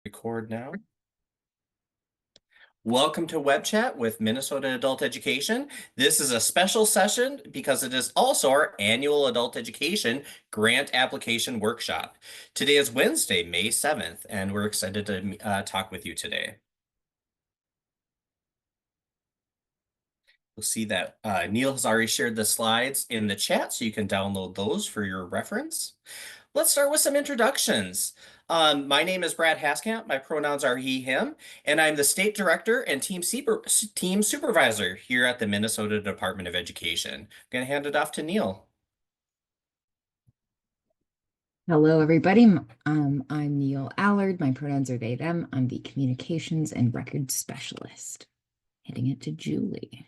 Record now. Welcome to WebChat with Minnesota Adult Education. This is a special session because it is also our annual adult education grant application workshop. Today is Wednesday, May 7th, and we're excited to talk with you today. You'll see that Neil has already shared the slides in the chat, so you can download those for your reference. Let's start with some introductions. My name is Brad Haskamp. My pronouns are he, him, and I'm the state director and team supervisor here at the Minnesota Department of Education. I'm going to hand it off to Neil. Hello, everybody. I'm Neil Allard. My pronouns are they, them. I'm the communications and records specialist. Handing it to Julie.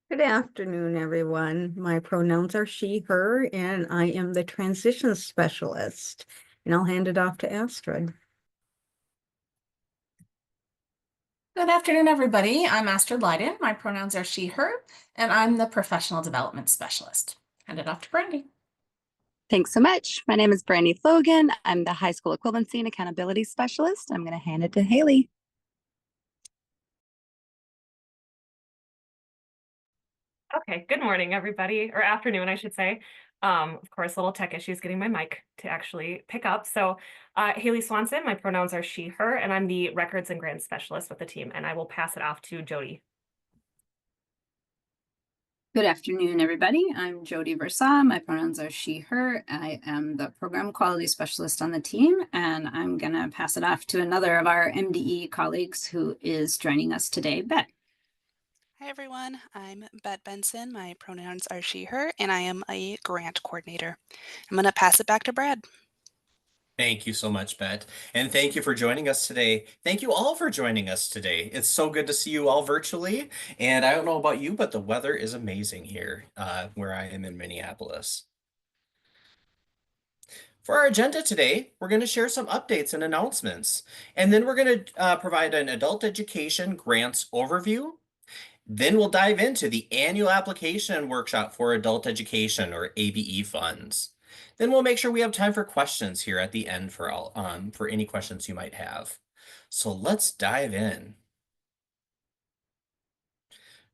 Good afternoon, everyone. My pronouns are she, her, and I am the transition specialist. And I'll hand it off to Astrid. Good afternoon, everybody. I'm Astrid Leiden. My pronouns are she, her, and I'm the professional development specialist. Hand it off to Brandy. Thanks so much. My name is Brandy Logan. I'm the high school equivalency and accountability specialist. I'm going to hand it to Haley. Okay, good morning, everybody, or afternoon, I should say. Of course, little tech issues getting my mic to actually pick up. So Haley Swanson, my pronouns are she, her, and I'm the records and grants specialist with the team, and I will pass it off to Jody. Good afternoon, everybody. I'm Jody Versa. My pronouns are she, her. I am the program quality specialist on the team, and I'm going to pass it off to another of our MDE colleagues who is joining us today, Bet. Hi, everyone. I'm Bet Benson. My pronouns are she, her, and I am a grant coordinator. I'm going to pass it back to Brad. Thank you so much, Bet. And thank you for joining us today. Thank you all for joining us today. It's so good to see you all virtually. And I don't know about you, but the weather is amazing here where I am in Minneapolis. For our agenda today, we're going to share some updates and announcements. And then we're going to provide an adult education grants overview. Then we'll dive into the annual application workshop for adult education or ABE funds. Then we'll make sure we have time for questions here at the end for any questions you might have. So let's dive in.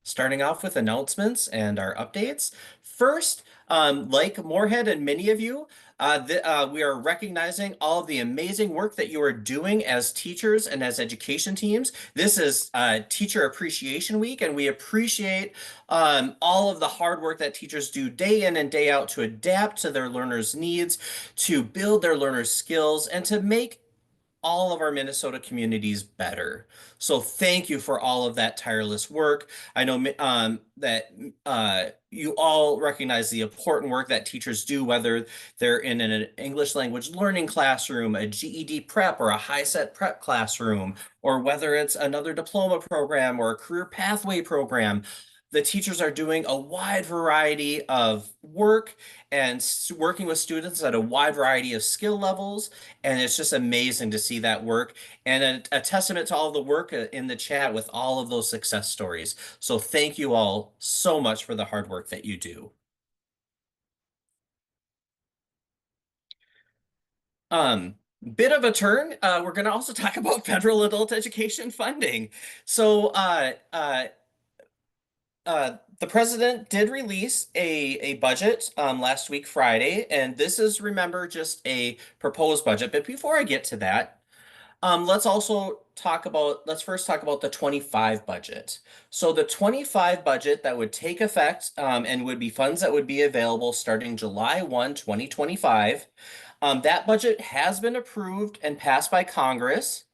Starting off with announcements and our updates. First, like Moorhead and many of you, we are recognizing all of the amazing work that you are doing as teachers and as education teams. This is Teacher Appreciation Week, and we appreciate all of the hard work that teachers do day in and day out to adapt to their learners' needs, to build their learners' skills, and to make all of our Minnesota communities better. So thank you for all of that tireless work. I know that you all recognize the important work that teachers do, whether they're in an English language learning classroom, a GED prep, or a high-set prep classroom, or whether it's another diploma program or a career pathway program. The teachers are doing a wide variety of work and working with students at a wide variety of skill levels. And it's just amazing to see that work and a testament to all the work in the chat with all of those success stories. So thank you all so much for the hard work that you do. Bit of a turn. We're going to also talk about federal adult education funding. So the president did release a budget last week, Friday, and this is, remember, just a proposed budget. But before I get to that, let's first talk about the 25 budget. So the 25 budget that would take effect and would be funds that would be available starting July 1, 2025. That budget has been approved and passed by Congress.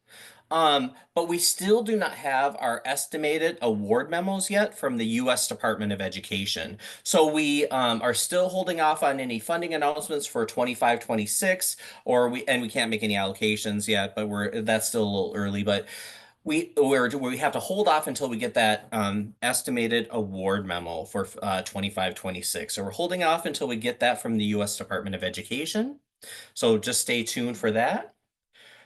But we still do not have our estimated award memos yet from the U.S. Department of Education. So we are still holding off on any funding announcements for 25-26, we can't make any allocations yet, but that's still a little early. But we have to hold off until we get that estimated award memo for 25-26. So we're holding off until we get that from the U.S. Department of Education. So just stay tuned for that.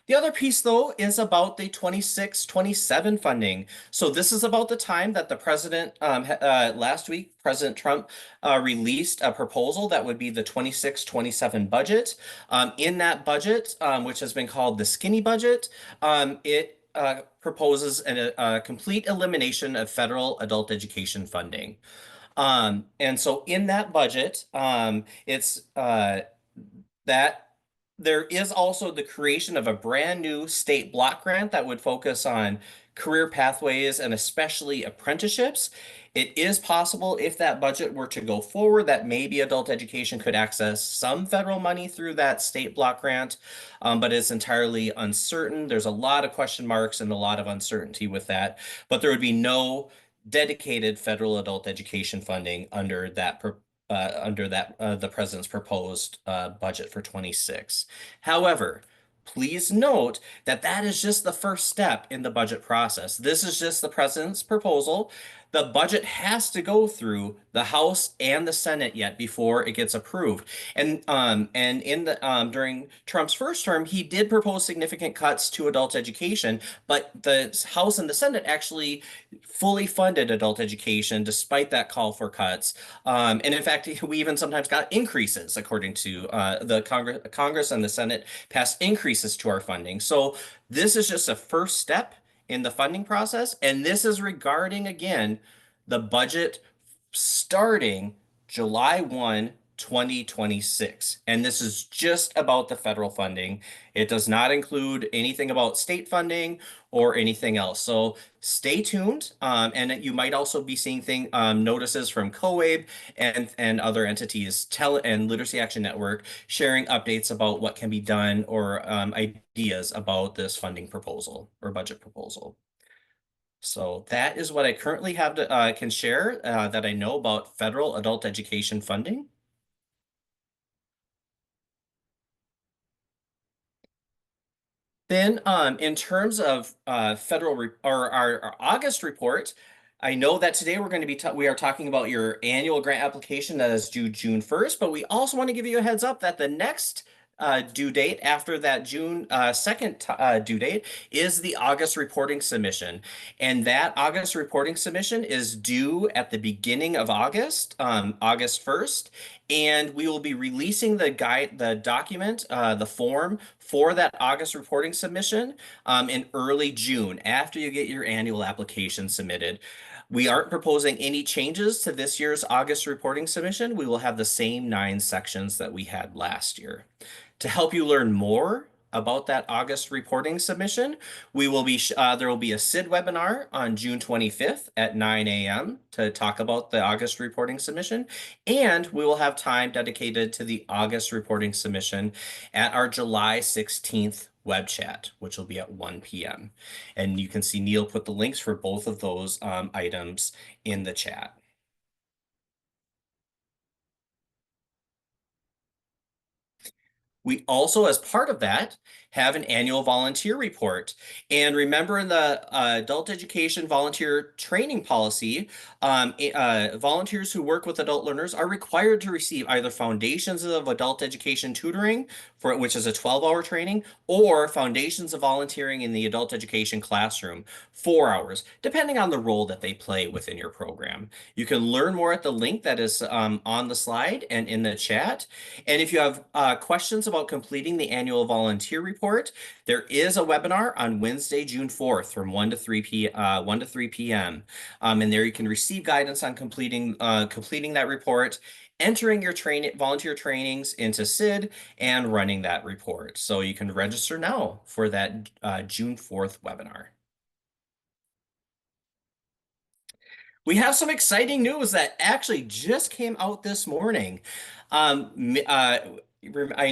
The other piece, though, is about the 26-27 funding. So this is about the time that the president, last week, President Trump released a proposal that would be the 26-27 budget. In that budget, which has been called the skinny budget, it proposes a complete elimination of federal adult education funding. And so in that budget, it's that there is also the creation of a brand new state block grant that would focus on career pathways and especially apprenticeships. It is possible, if that budget were to go forward, that maybe adult education could access some federal money through that state block grant, but it's entirely uncertain. There's a lot of question marks and a lot of uncertainty with that, but there would be no dedicated federal adult education funding under the president's proposed budget for 26. However, please note that that is just the first step in the budget process. This is just the president's proposal. The budget has to go through the House and the Senate yet before it gets approved. And in the during Trump's first term, he did propose significant cuts to adult education, but the House and the Senate actually fully funded adult education despite that call for cuts. And in fact, we even sometimes got increases according to the Congress and the Senate passed increases to our funding. So this is just a first step in the funding process. And this is regarding, again, the budget starting July 1, 2026. And this is just about the federal funding. It does not include anything about state funding or anything else. So stay tuned. And you might also be seeing notices from COABE and other entities, and Literacy Action Network, sharing updates about what can be done or ideas about this funding proposal or budget proposal. So that is what I currently have to can share that I know about federal adult education funding. Then, in terms of or our August report, I know that today we're going to be we are talking about your annual grant application that is due June 1st, but we also want to give you a heads up that the next due date after that June 2nd due date is the August reporting submission. And that August reporting submission is due at the beginning of August, August 1st. And we will be releasing the document, the form for that August reporting submission in early June after you get your annual application submitted. We aren't proposing any changes to this year's August reporting submission. We will have the same 9 sections that we had last year. To help you learn more about that August reporting submission, there will be a SID webinar on June 25th at 9 a.m. to talk about the August reporting submission, and we will have time dedicated to the August reporting submission at our July 16th web chat, which will be at 1 p.m. And you can see Neil put the links for both of those items in the chat. We also, as part of that, have an annual volunteer report. And remember, in the adult education volunteer training policy, volunteers who work with adult learners are required to receive either foundations of adult education tutoring, which is a 12-hour training, or foundations of volunteering in the adult education classroom, 4 hours, depending on the role that they play within your program. You can learn more at the link that is on the slide and in the chat. And if you have questions about completing the annual volunteer report, there is a webinar on Wednesday, June 4th from 1 to 3 p.m. And there you can receive guidance on completing that report, entering your volunteer trainings into SID, and running that report. So you can register now for that June 4th webinar. We have some exciting news that actually just came out this morning. I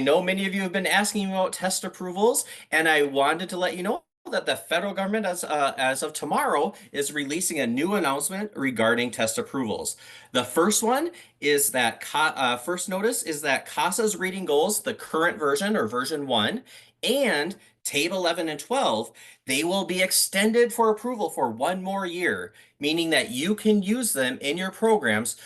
know many of you have been asking about test approvals, and I wanted to let you know that the federal government, as of tomorrow, is releasing a new announcement regarding test approvals. The first one is that first notice is that CASA's reading goals, the current version or version 1, and TABE 11 and 12, they will be extended for approval for 1 more year, meaning that you can use them in your programs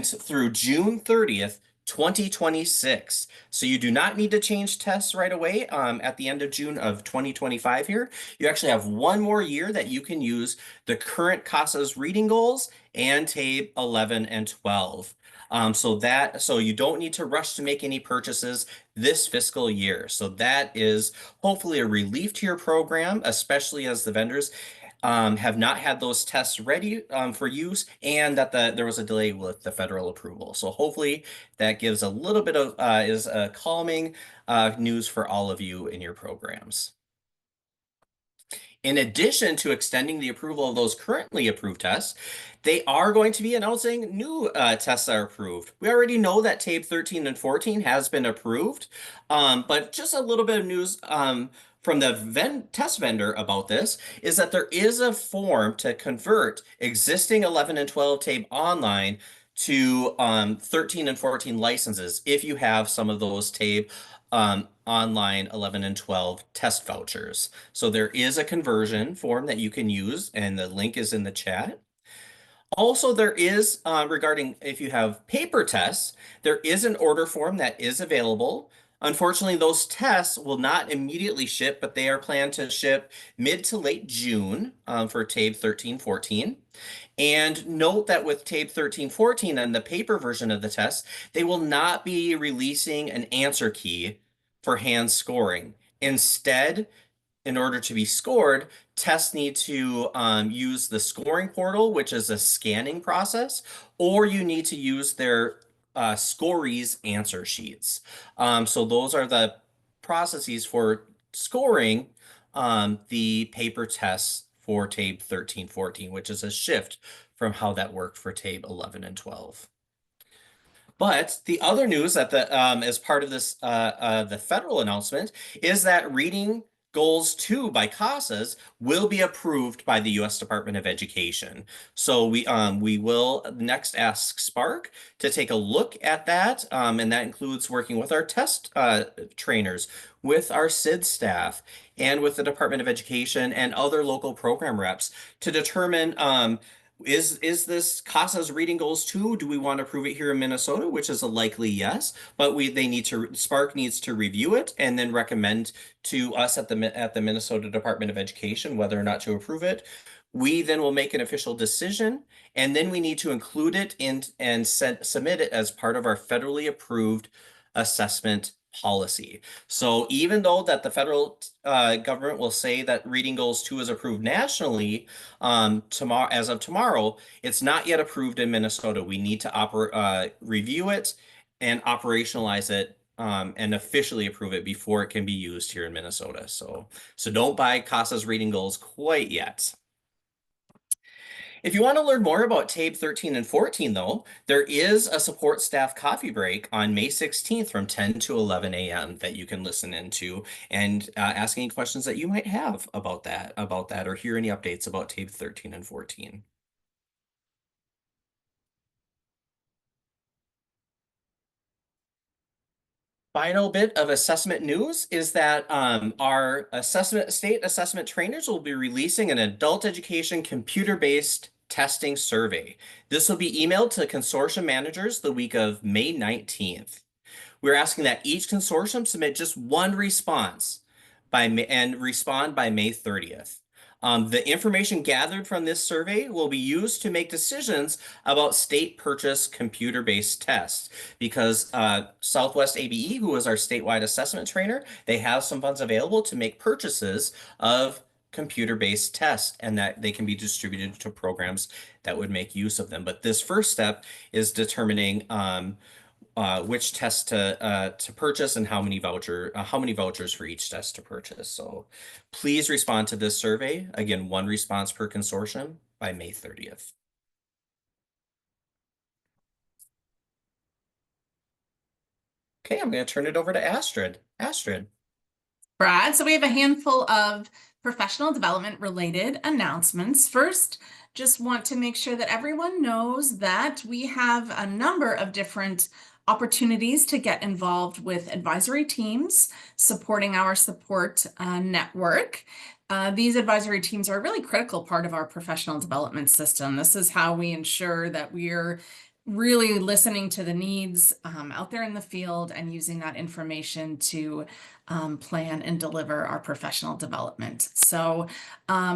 through June 30th, 2026. So you do not need to change tests right away at the end of June of 2025 here. You actually have one more year that you can use the current CASA's reading goals and TABE 11 and 12. So you don't need to rush to make any purchases this fiscal year. So that is hopefully a relief to your program, especially as the vendors have not had those tests ready for use, and that there was a delay with the federal approval. So hopefully that gives a little bit of is a calming news for all of you in your programs. In addition to extending the approval of those currently approved tests, they are going to be announcing new tests that are approved. We already know that TABE 13 and 14 has been approved, but just a little bit of news from the test vendor about this is that there is a form to convert existing 11 and 12 TABE online to 13 and 14 licenses if you have some of those TABE online 11 and 12 test vouchers. So there is a conversion form that you can use, and the link is in the chat. Also, there is, regarding if you have paper tests, there is an order form that is available. Unfortunately, those tests will not immediately ship, but they are planned to ship mid to late June for TABE 13-14. And note that with TABE 13-14 and the paper version of the test, they will not be releasing an answer key for hand scoring. Instead, in order to be scored, tests need to use the scoring portal, which is a scanning process, or you need to use their scorees answer sheets. So those are the processes for scoring the paper tests for TABE 13-14, which is a shift from how that worked for TABE 11 and 12. But the other news that as part of this the federal announcement is that reading goals 2 by CASAs will be approved by the U.S. Department of Education. So we will next ask Spark to take a look at that, and that includes working with our test trainers, with our SID staff, and with the Department of Education and other local program reps to determine is this CASA's reading goals too? Do we want to approve it here in Minnesota, which is a likely yes, but Spark needs to review it and then recommend to us at the Minnesota Department of Education whether or not to approve it. We then will make an official decision, and then we need to include it in and submit it as part of our federally approved assessment policy. So even though that the federal government will say that reading goals 2 is approved nationally tomorrow, as of tomorrow, it's not yet approved in Minnesota. We need to review it and operationalize it and officially approve it before it can be used here in Minnesota. So don't buy CASA's reading goals quite yet. If you want to learn more about TABE 13 and 14, though, there is a support staff coffee break on May 16th from 10 to 11 a.m. that you can listen into and ask any questions that you might have about that, or hear any updates about TABE 13 and 14. Final bit of assessment news is that our state assessment trainers will be releasing an adult education computer-based testing survey. This will be emailed to consortium managers the week of May 19th. We're asking that each consortium submit just one response and respond by May 30th. The information gathered from this survey will be used to make decisions about state purchase computer-based tests, because Southwest ABE, who is our statewide assessment trainer, they have some funds available to make purchases of computer-based tests, and that they can be distributed to programs that would make use of them. But this first step is determining which test to purchase and how many vouchers for each test to purchase. So please respond to this survey. Again, one response per consortium by May 30th. Okay, I'm going to turn it over to Astrid. Astrid. Brad, so we have a handful of professional development related announcements. First, just want to make sure that everyone knows that we have a number of different opportunities to get involved with advisory teams supporting our support network. These advisory teams are a really critical part of our professional development system. This is how we ensure that we're really listening to the needs out there in the field and using that information to plan and deliver our professional development. So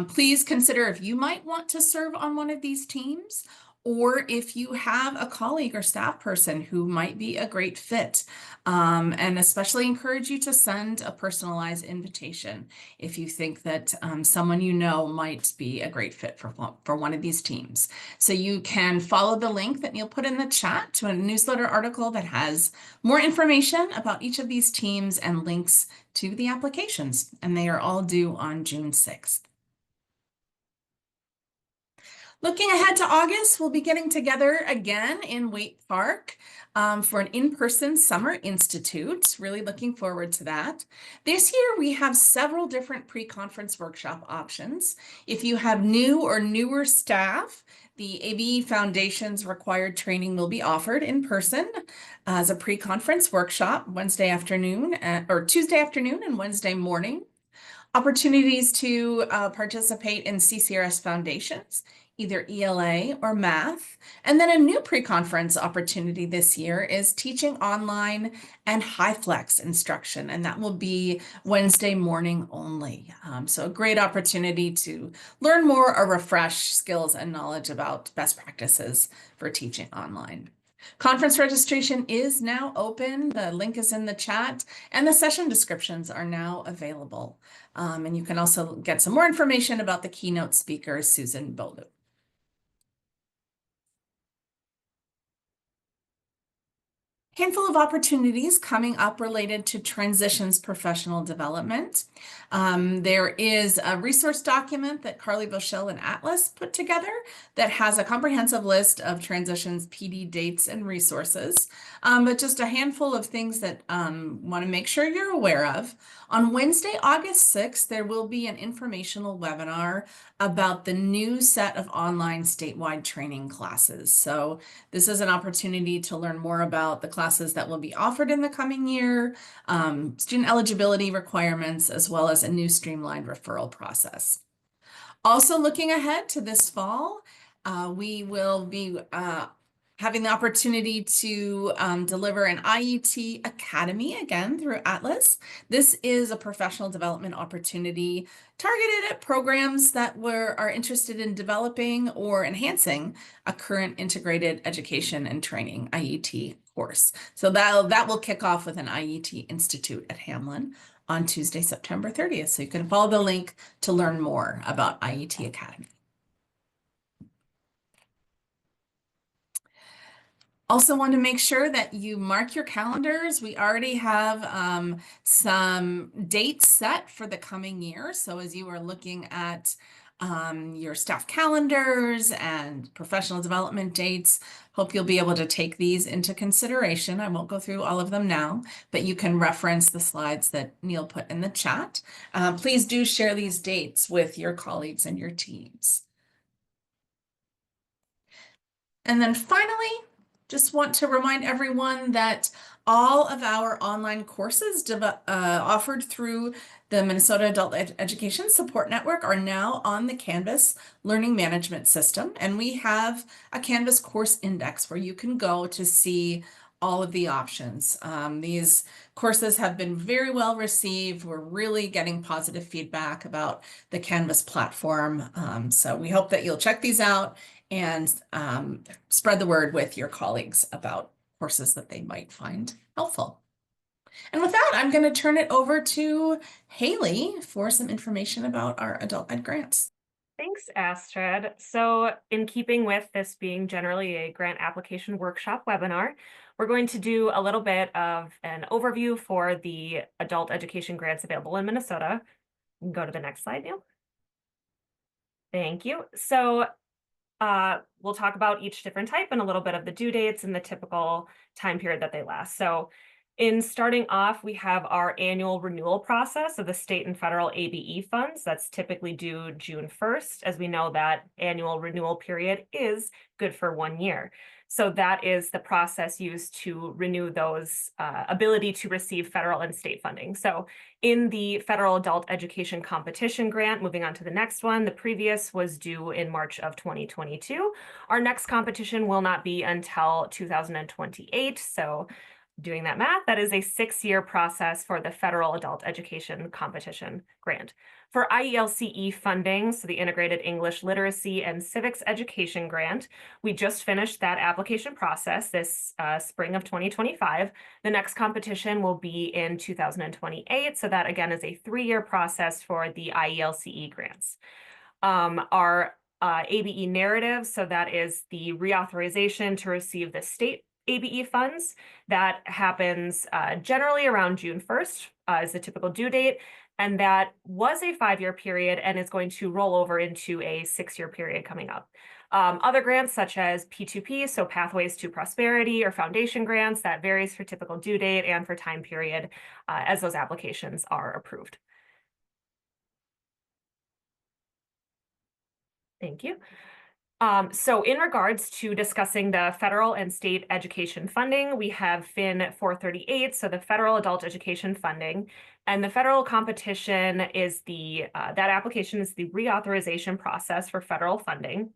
please consider if you might want to serve on one of these teams, or if you have a colleague or staff person who might be a great fit. And especially encourage you to send a personalized invitation if you think that someone you know might be a great fit for one of these teams. So you can follow the link that Neil put in the chat to a newsletter article that has more information about each of these teams and links to the applications, and they are all due on June 6th. Looking ahead to August, we'll be getting together again in Waite Park for an in-person Summer Institute. Really looking forward to that. This year, we have several different pre-conference workshop options. If you have new or newer staff, the ABE Foundation's required training will be offered in person as a pre-conference workshop Wednesday afternoon or Tuesday afternoon and Wednesday morning. Opportunities to participate in CCRS Foundations, either ELA or math. And then a new pre-conference opportunity this year is teaching online and HighFlex instruction, and that will be Wednesday morning only. So a great opportunity to learn more or refresh skills and knowledge about best practices for teaching online. Conference registration is now open. The link is in the chat, and the session descriptions are now available. And you can also get some more information about the keynote speaker, Susan Bolu. Handful of opportunities coming up related to transitions professional development. There is a resource document that Carly Boschel and Atlas put together that has a comprehensive list of transitions PD dates and resources, but just a handful of things that want to make sure you're aware of. On Wednesday, August 6th, there will be an informational webinar about the new set of online statewide training classes. So this is an opportunity to learn more about the classes that will be offered in the coming year, student eligibility requirements, as well as a new streamlined referral process. Also looking ahead to this fall, we will be having the opportunity to deliver an IET Academy again through Atlas. This is a professional development opportunity targeted at programs that are interested in developing or enhancing a current integrated education and training IET course. So that will kick off with an IET Institute at Hamlin on Tuesday, September 30th. So you can follow the link to learn more about IET Academy. Also want to make sure that you mark your calendars. We already have some dates set for the coming year. So as you are looking at your staff calendars and professional development dates, hope you'll be able to take these into consideration. I won't go through all of them now, but you can reference the slides that Neil put in the chat. Please do share these dates with your colleagues and your teams. And then finally, just want to remind everyone that all of our online courses offered through the Minnesota Adult Education Support Network are now on the Canvas Learning Management System. And we have a Canvas course index where you can go to see all of the options. These courses have been very well received. We're really getting positive feedback about the Canvas platform. So we hope that you'll check these out and spread the word with your colleagues about courses that they might find helpful. And with that, I'm going to turn it over to Haley for some information about our adult ed grants. Thanks, Astrid. So in keeping with this being generally a grant application workshop webinar, we're going to do a little bit of an overview for the adult education grants available in Minnesota. Go to the next slide, Neil. Thank you. So we'll talk about each different type and a little bit of the due dates and the typical time period that they last. So In starting off, we have our annual renewal process of the state and federal ABE funds. That's typically due June 1st, as we know that annual renewal period is good for 1 year. So that is the process used to renew those ability to receive federal and state funding. So in the federal adult education competition grant, moving on to the next one, the previous was due in March of 2022. Our next competition will not be until 2028. So doing that math, that is a 6-year process for the federal adult education competition grant. For IELCE funding, so the Integrated English Literacy and Civics Education Grant, we just finished that application process this spring of 2025. The next competition will be in 2028. So that again is a 3-year process for the IELCE grants. Our ABE narrative, so that is the reauthorization to receive the state ABE funds. That happens generally around June 1st is the typical due date. And that was a 5-year period and is going to roll over into a 6-year period coming up. Other grants such as P2P, so Pathways to Prosperity, or foundation grants, that varies for typical due date and for time period as those applications are approved. Thank you. So in regards to discussing the federal and state education funding, we have FIN 438, so the federal adult education funding, and the federal competition is that application is the reauthorization process for federal funding.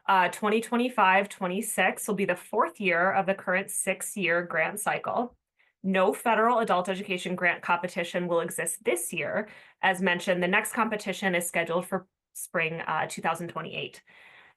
2025-26 will be the 4th year of the current 6-year grant cycle. No federal adult education grant competition will exist this year. As mentioned, the next competition is scheduled for spring 2028.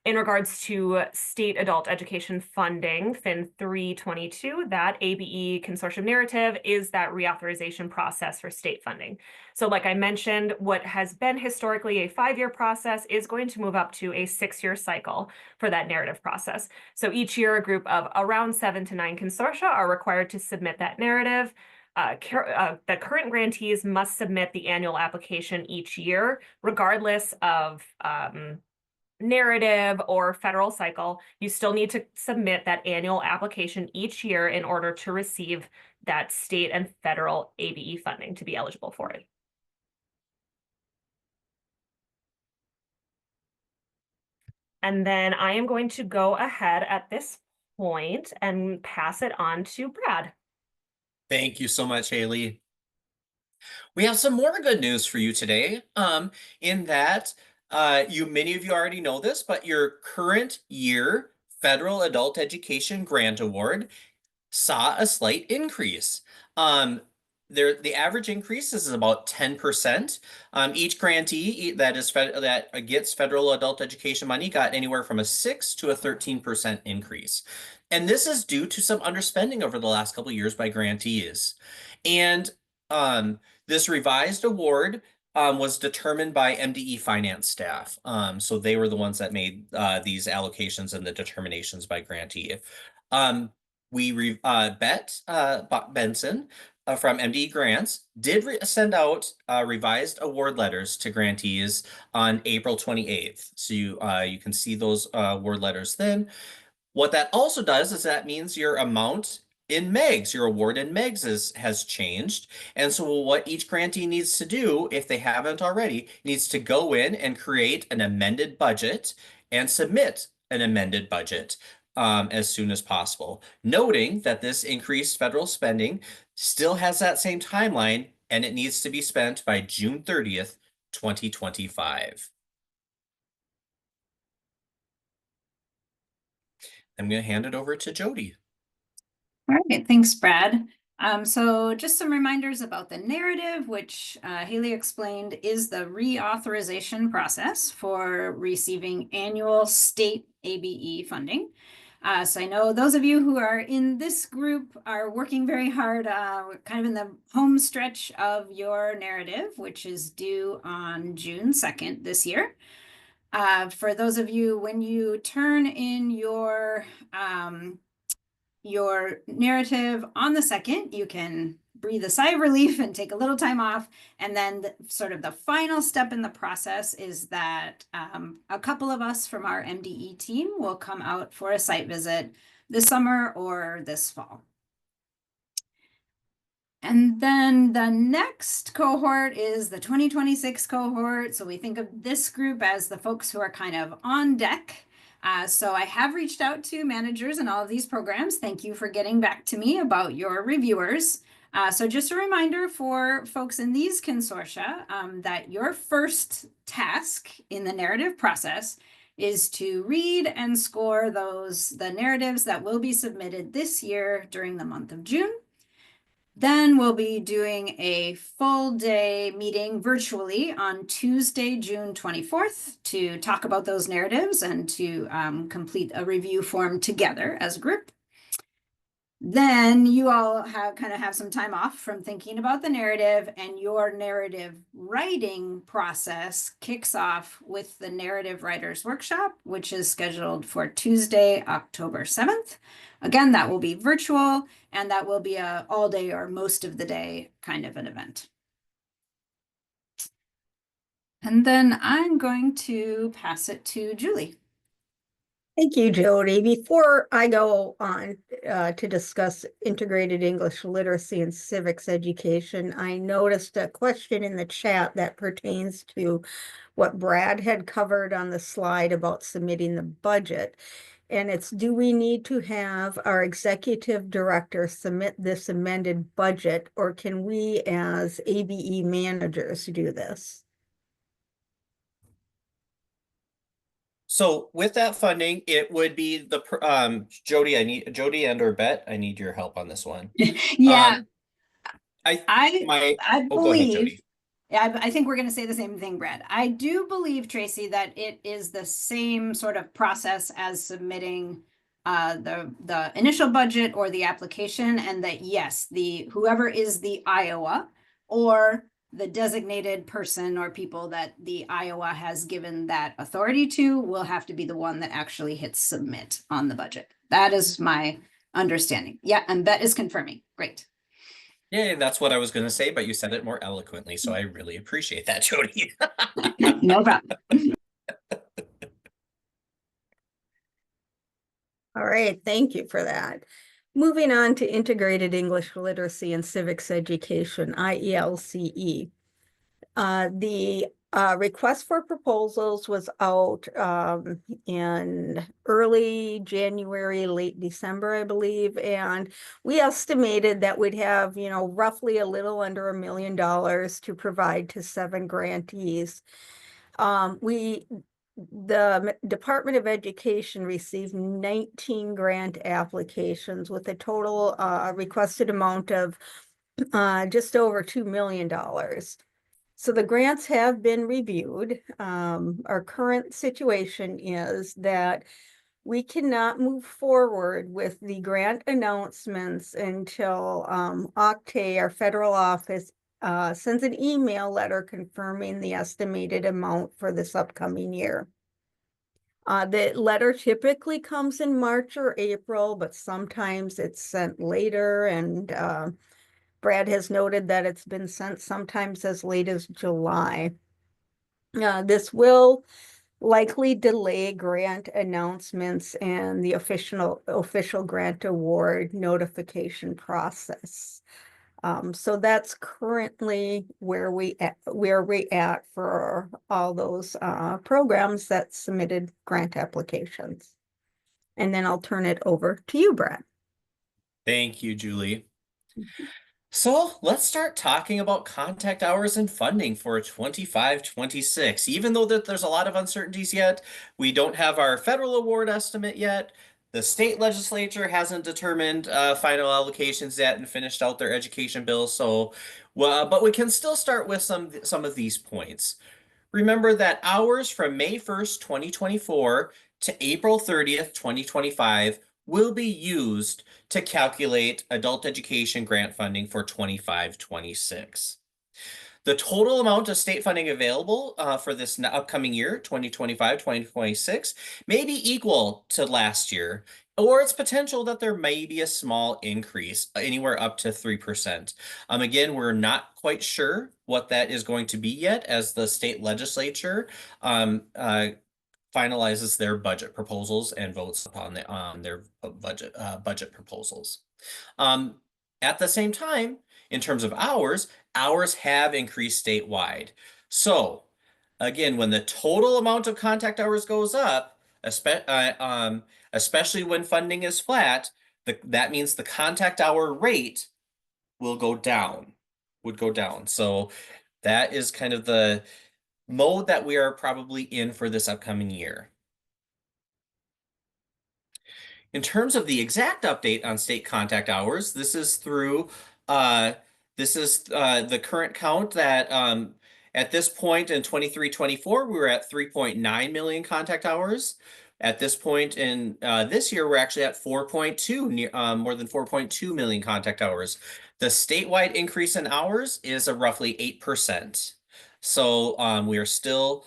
In regards to state adult education funding, FIN 322, that ABE consortium narrative is that reauthorization process for state funding. So like I mentioned, what has been historically a 5-year process is going to move up to a 6-year cycle for that narrative process. So each year, a group of around 7 to 9 consortia are required to submit that narrative. The current grantees must submit the annual application each year, regardless of narrative or federal cycle. You still need to submit that annual application each year in order to receive that state and federal ABE funding to be eligible for it. And then I am going to go ahead at this point and pass it on to Brad. Thank you so much, Haley. We have some more good news for you today. In that many of you already know this, but your current year federal adult education grant award saw a slight increase. The average increase is about 10%. Each grantee that gets federal adult education money got anywhere from a 6 to a 13% increase. And this is due to some underspending over the last couple of years by grantees. And this revised award was determined by MDE finance staff. So they were the ones that made these allocations and the determinations by grantee. Bob Benson from MDE Grants did send out revised award letters to grantees on April 28th. So you can see those award letters then. What that also does is that means your amount in MEGs, your award in MEGs has changed. And so what each grantee needs to do, if they haven't already, needs to go in and create an amended budget and submit an amended budget as soon as possible, noting that this increased federal spending still has that same timeline and it needs to be spent by June 30th, 2025. I'm going to hand it over to Jody. All right, thanks, Brad. So just some reminders about the narrative, which Haley explained is the reauthorization process for receiving annual state ABE funding. So I know those of you who are in this group are working very hard, kind of in the home stretch of your narrative, which is due on June 2nd this year. For those of you, when you turn in your narrative on the 2nd, you can breathe a sigh of relief and take a little time off. And then sort of the final step in the process is that a couple of us from our MDE team will come out for a site visit this summer or this fall. And then the next cohort is the 2026 cohort. So we think of this group as the folks who are kind of on deck. So I have reached out to managers in all of these programs. Thank you for getting back to me about your reviewers. So just a reminder for folks in these consortia that your first task in the narrative process is to read and score the narratives that will be submitted this year during the month of June. Then we'll be doing a full day meeting virtually on Tuesday, June 24th to talk about those narratives and to complete a review form together as a group. Then you all have some time off from thinking about the narrative, and your narrative writing process kicks off with the Narrative Writers Workshop, which is scheduled for Tuesday, October 7th. Again, that will be virtual, and that will be a all day or most of the day kind of an event. And then I'm going to pass it to Julie. Thank you, Jody. Before I go on to discuss integrated English literacy and civics education, I noticed a question in the chat that pertains to what Brad had covered on the slide about submitting the budget. And it's, do we need to have our executive director submit this amended budget, or can we as ABE managers do this? So with that funding, it would be the Jody and or Bet. I need your help on this one. Yeah, I I go ahead, believe, Jody. yeah, I think we're going to say the same thing, Brad. I do believe, Tracy, that it is the same sort of process as submitting the initial budget or the application, and that yes, whoever is the Iowa or the designated person or people that the Iowa has given that authority to will have to be the one that actually hits submit on the budget. That is my understanding. Yeah, and that is confirming. Great. Yeah, that's what I was going to say, but you said it more eloquently, so I really appreciate that, Jody. No problem. All right, thank you for that. Moving on to integrated English literacy and civics education, IELCE. The request for proposals was out in early January, late December, I believe, and we estimated that we'd have, roughly a little under $1 million to provide to 7 grantees. The Department of Education received 19 grant applications with a total requested amount of just over $2 million. So the grants have been reviewed. Our current situation is that we cannot move forward with the grant announcements until Octay, our federal office, sends an email letter confirming the estimated amount for this upcoming year. The letter typically comes in March or April, but sometimes it's sent later, and Brad has noted that it's been sent sometimes as late as July. This will likely delay grant announcements and the official grant award notification process. So that's currently where we're at for all those programs that submitted grant applications. And then I'll turn it over to you, Brad. Thank you, Julie. So let's start talking about contact hours and funding for 25-26. Even though there's a lot of uncertainties yet, we don't have our federal award estimate yet. The state legislature hasn't determined final allocations yet and finished out their education bill. So, but we can still start with some of these points. Remember that hours from May 1st, 2024 to April 30th, 2025 will be used to calculate adult education grant funding for 25-26. The total amount of state funding available for this upcoming year, 2025-2026, may be equal to last year, or it's potential that there may be a small increase, anywhere up to 3%. Again, we're not quite sure what that is going to be yet, as the state legislature finalizes their budget proposals and votes upon their budget proposals. At the same time, In terms of hours have increased statewide. So again, when the total amount of contact hours goes up, especially when funding is flat, that means the contact hour rate will go down, would go down. So that is kind of the mode that we are probably in for this upcoming year. In terms of the exact update on state contact hours, this is through the current count that at this point in 23-24, we were at 3.9 million contact hours. At this point in this year, we're actually at 4.2, more than 4.2 million contact hours. The statewide increase in hours is a roughly 8%. So we are still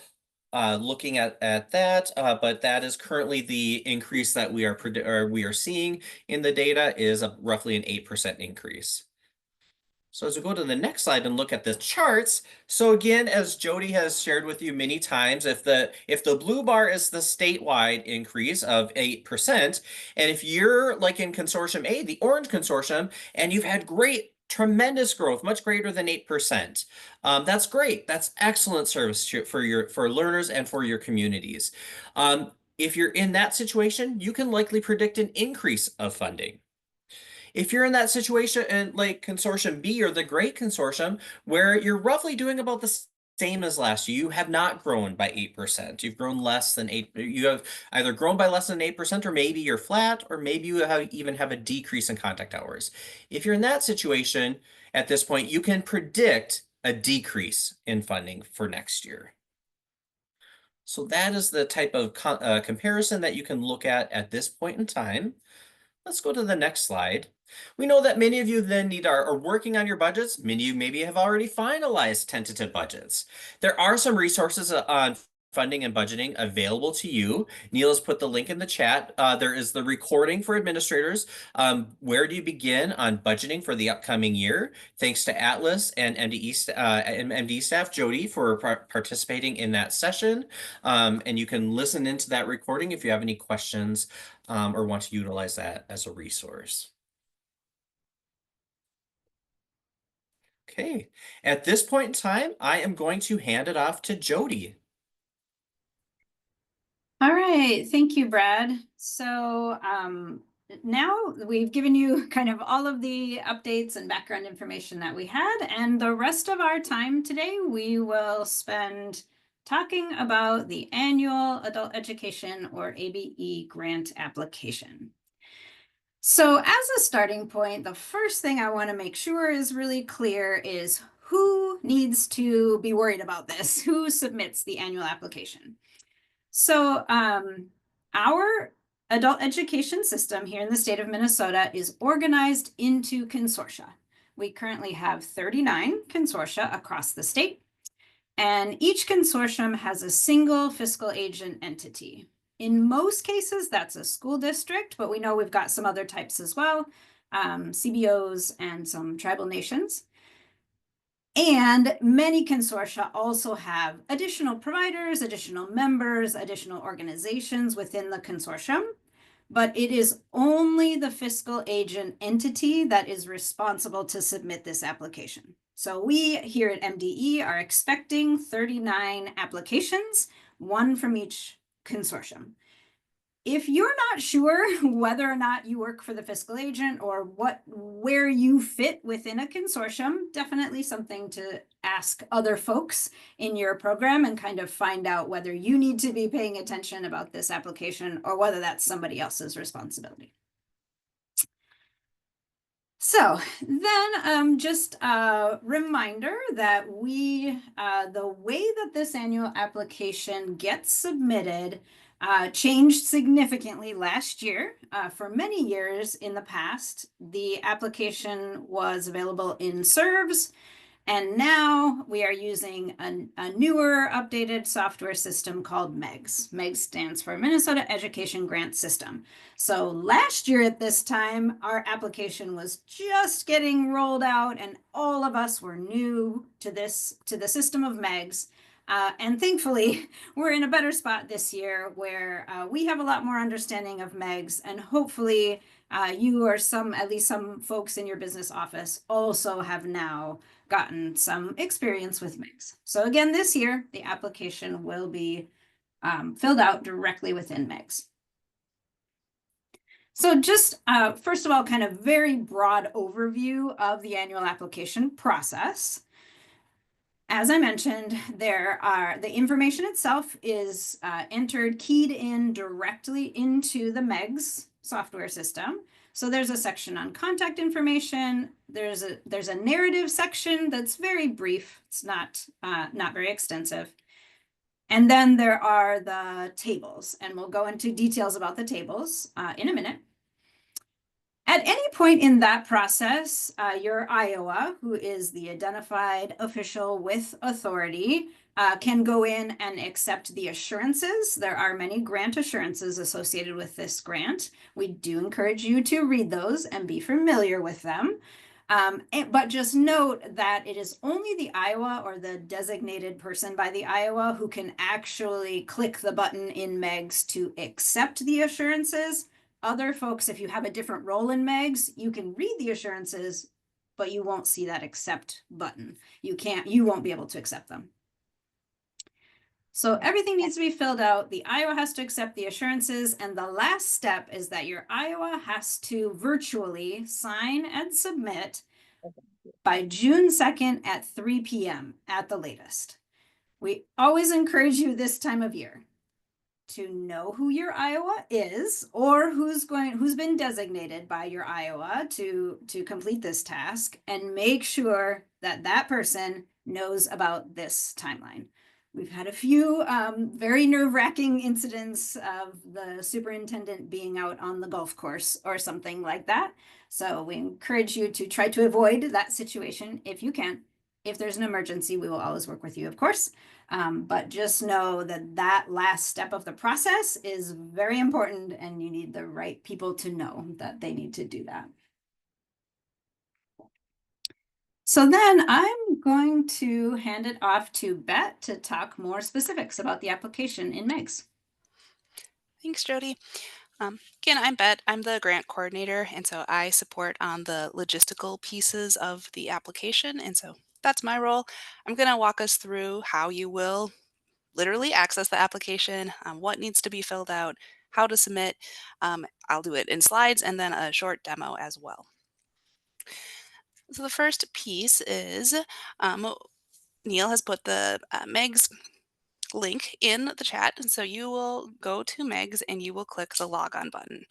looking at that, but that is currently the increase that we are seeing in the data is roughly an 8% increase. So as we go to the next slide and look at the charts, so again, as Jody has shared with you many times, if the blue bar is the statewide increase of 8%, and if you're like in Consortium A, the orange consortium, and you've had tremendous growth, much greater than 8%. That's great. That's excellent service for learners and for your communities. If you're in that situation, you can likely predict an increase of funding. If you're in that situation in like Consortium B or the Great Consortium, where you're roughly doing about the same as last year, you have not grown by 8%. You've grown less than 8%. You have either grown by less than 8%, or maybe you're flat, or maybe you even have a decrease in contact hours. If you're in that situation, at this point, you can predict a decrease in funding for next year. So that is the type of comparison that you can look at this point in time. Let's go to the next slide. We know that many of you then are working on your budgets. Many of you maybe have already finalized tentative budgets. There are some resources on funding and budgeting available to you. Neil has put the link in the chat. There is the recording for administrators. Where do you begin on budgeting for the upcoming year? Thanks to Atlas and MD staff, Jody, for participating in that session. And you can listen into that recording if you have any questions or want to utilize that as a resource. Okay, at this point in time, I am going to hand it off to Jody. All right, thank you, Brad. So now we've given you kind of all of the updates and background information that we had, and the rest of our time today we will spend talking about the annual Adult Education or ABE grant application. So as a starting point, the first thing I want to make sure is really clear is who needs to be worried about this? Who submits the annual application? So our adult education system here in the state of Minnesota is organized into consortia. We currently have 39 consortia across the state, and each consortium has a single fiscal agent entity. In most cases, that's a school district, but we know we've got some other types as well, CBOs and some tribal nations. And many consortia also have additional providers, additional members, additional organizations within the consortium, but it is only the fiscal agent entity that is responsible to submit this application. So we here at MDE are expecting 39 applications, one from each consortium. If you're not sure whether or not you work for the fiscal agent or where you fit within a consortium, definitely something to ask other folks in your program and kind of find out whether you need to be paying attention about this application or whether that's somebody else's responsibility. So then just a reminder that the way that this annual application gets submitted changed significantly last year. For many years in the past, the application was available in SERVs, and now we are using a newer updated software system called MEGS. MEGS stands for Minnesota Education Grant System. So last year at this time, our application was just getting rolled out and all of us were new to the system of MEGS. And thankfully, we're in a better spot this year where we have a lot more understanding of MEGS, and hopefully you or at least some folks in your business office also have now gotten some experience with MEGS. So again, this year, the application will be filled out directly within MEGS. So just first of all, kind of very broad overview of the annual application process. As I mentioned, the information itself is entered, keyed in directly into the MEGS software system. So there's a section on contact information. There's a narrative section that's very brief. It's not very extensive. And then there are the tables, and we'll go into details about the tables in a minute. At any point in that process, your Iowa, who is the identified official with authority, can go in and accept the assurances. There are many grant assurances associated with this grant. We do encourage you to read those and be familiar with them. But just note that it is only the Iowa or the designated person by the Iowa who can actually click the button in MEGS to accept the assurances. Other folks, if you have a different role in MEGS, you can read the assurances, but you won't see that accept button. You won't be able to accept them. So everything needs to be filled out. The Iowa has to accept the assurances. And the last step is that your Iowa has to virtually sign and submit by June 2nd at 3 p.m. at the latest. We always encourage you this time of year to know who your Iowa is or who's been designated by your Iowa to complete this task, and make sure that that person knows about this timeline. We've had a few very nerve-wracking incidents of the superintendent being out on the golf course or something like that. So we encourage you to try to avoid that situation if you can. If there's an emergency, we will always work with you, of course. But just know that that last step of the process is very important, and you need the right people to know that they need to do that. So then I'm going to hand it off to Bet to talk more specifics about the application in MEGS. Thanks, Jody. Again, I'm Bet. I'm the grant coordinator, and so I support on the logistical pieces of the application, and so that's my role. I'm going to walk us through how you will literally access the application, what needs to be filled out, how to submit. I'll do it in slides and then a short demo as well. So the first piece is Neil has put the MEGS link in the chat, and so you will go to MEGS and you will click the log on button.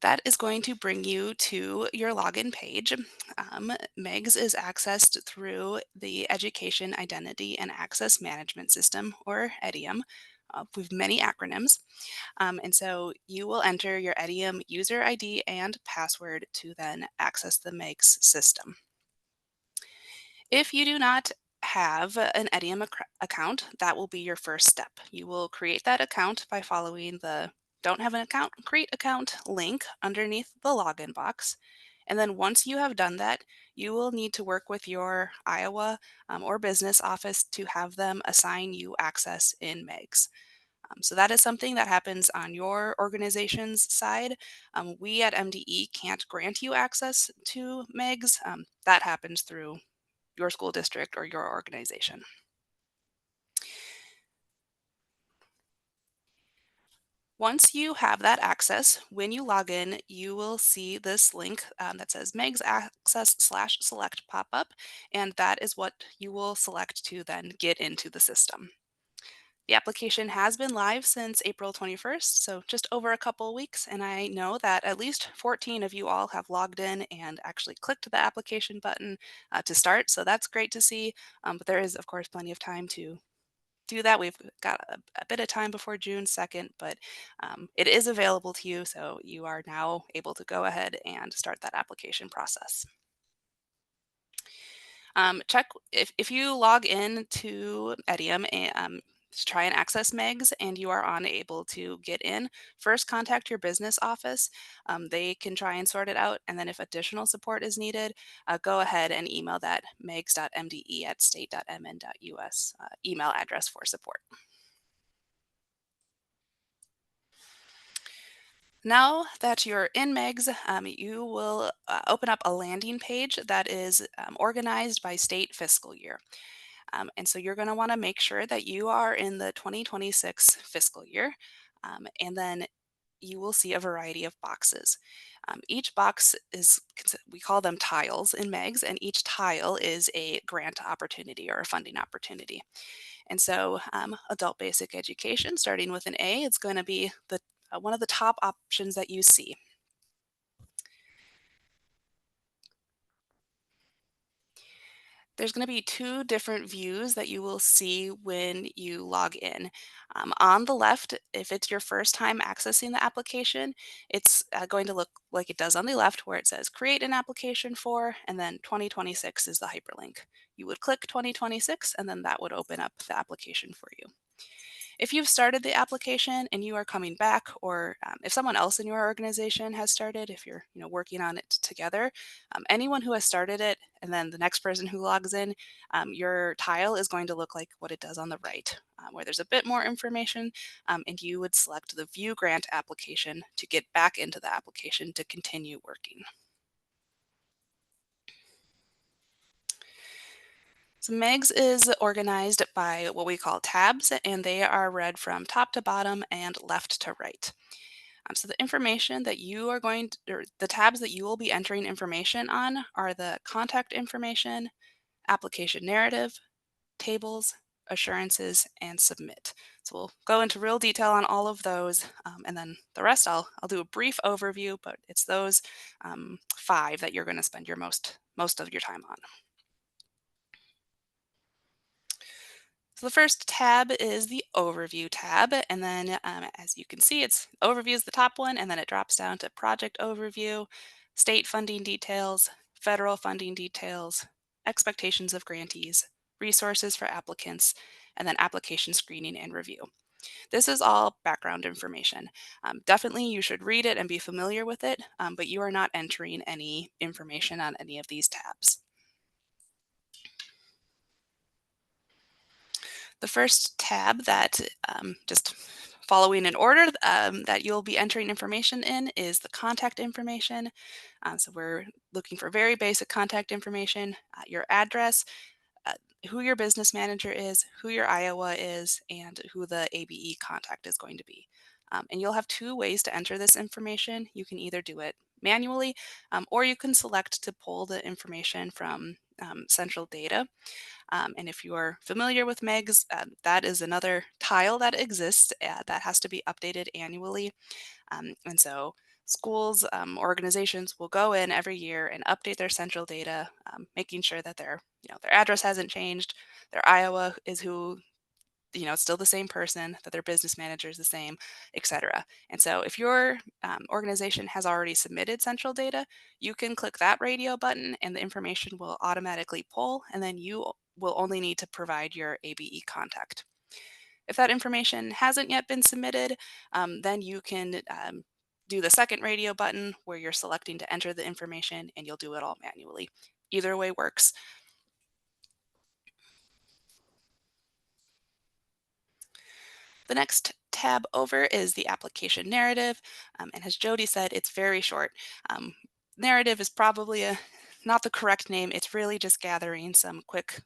That is going to bring you to your login page. MEGS is accessed through the Education Identity and Access Management System, or EDIM, with many acronyms. And so you will enter your EDIM user ID and password to then access the MEGS system. If you do not have an EDIM account, that will be your first step. You will create that account by following the Don't Have an Account, Create Account link underneath the login box. And then once you have done that, you will need to work with your Iowa or business office to have them assign you access in MEGS. So that is something that happens on your organization's side. We at MDE can't grant you access to MEGS. That happens through your school district or your organization. Once you have that access, when you log in, you will see this link that says MEGS Access/Select pop up, and that is what you will select to then get into the system. The application has been live since April 21st, so just over a couple weeks, and I know that at least 14 of you all have logged in and actually clicked the application button to start, so that's great to see, but there is, of course, plenty of time to do that. We've got a bit of time before June 2nd, but it is available to you, so you are now able to go ahead and start that application process. Check if you log in to EDIM to try and access MEGS and you are unable to get in, first contact your business office. They can try and sort it out. And then if additional support is needed, go ahead and email that megs.mde@state.mn.us email address for support. Now that you're in MEGS, you will open up a landing page that is organized by state fiscal year. And so you're going to want to make sure that you are in the 2026 fiscal year. And then you will see a variety of boxes. Each box is, we call them tiles in MEGS, and each tile is a grant opportunity or a funding opportunity. And so adult basic education, starting with an A, it's going to be the one of the top options that you see. There's going to be two different views that you will see when you log in. On the left, if it's your first time accessing the application, it's going to look like it does on the left, where it says create an application for, and then 2026 is the hyperlink. You would click 2026, and then that would open up the application for you. If you've started the application and you are coming back, or if someone else in your organization has started, if you're working on it together, anyone who has started it and then the next person who logs in, your tile is going to look like what it does on the right, where there's a bit more information, and you would select the View Grant application to get back into the application to continue working. So MEGS is organized by what we call tabs, and they are read from top to bottom and left to right. So the information that you are going to, or the tabs that you will be entering information on are the contact information, application narrative, tables, assurances, and submit. So we'll go into real detail on all of those, and then the rest I'll do a brief overview, but it's those 5 that you're going to spend your most of your time on. So the first tab is the Overview tab, and then as you can see, it's Overview is the top one, and then it drops down to Project Overview, State Funding Details, Federal Funding Details, Expectations of Grantees, Resources for Applicants, and then Application Screening and Review. This is all background information. Definitely you should read it and be familiar with it, but you are not entering any information on any of these tabs. The first tab that, just following in order, that you'll be entering information in is the contact information. So we're looking for very basic contact information, your address, who your business manager is, who your Iowa is, and who the ABE contact is going to be. And you'll have 2 ways to enter this information. You can either do it manually, or you can select to pull the information from central data. And if you are familiar with MEGS, that is another tile that exists that has to be updated annually. And so schools, organizations will go in every year and update their central data, making sure that their address hasn't changed, their Iowa is who, it's still the same person, that their business manager is the same, etc. And so if your organization has already submitted central data, you can click that radio button and the information will automatically pull, and then you will only need to provide your ABE contact. If that information hasn't yet been submitted, then you can do the second radio button where you're selecting to enter the information, and you'll do it all manually. Either way works. The next tab over is the application narrative, and as Jody said, it's very short. Narrative is probably not the correct name. It's really just gathering some quick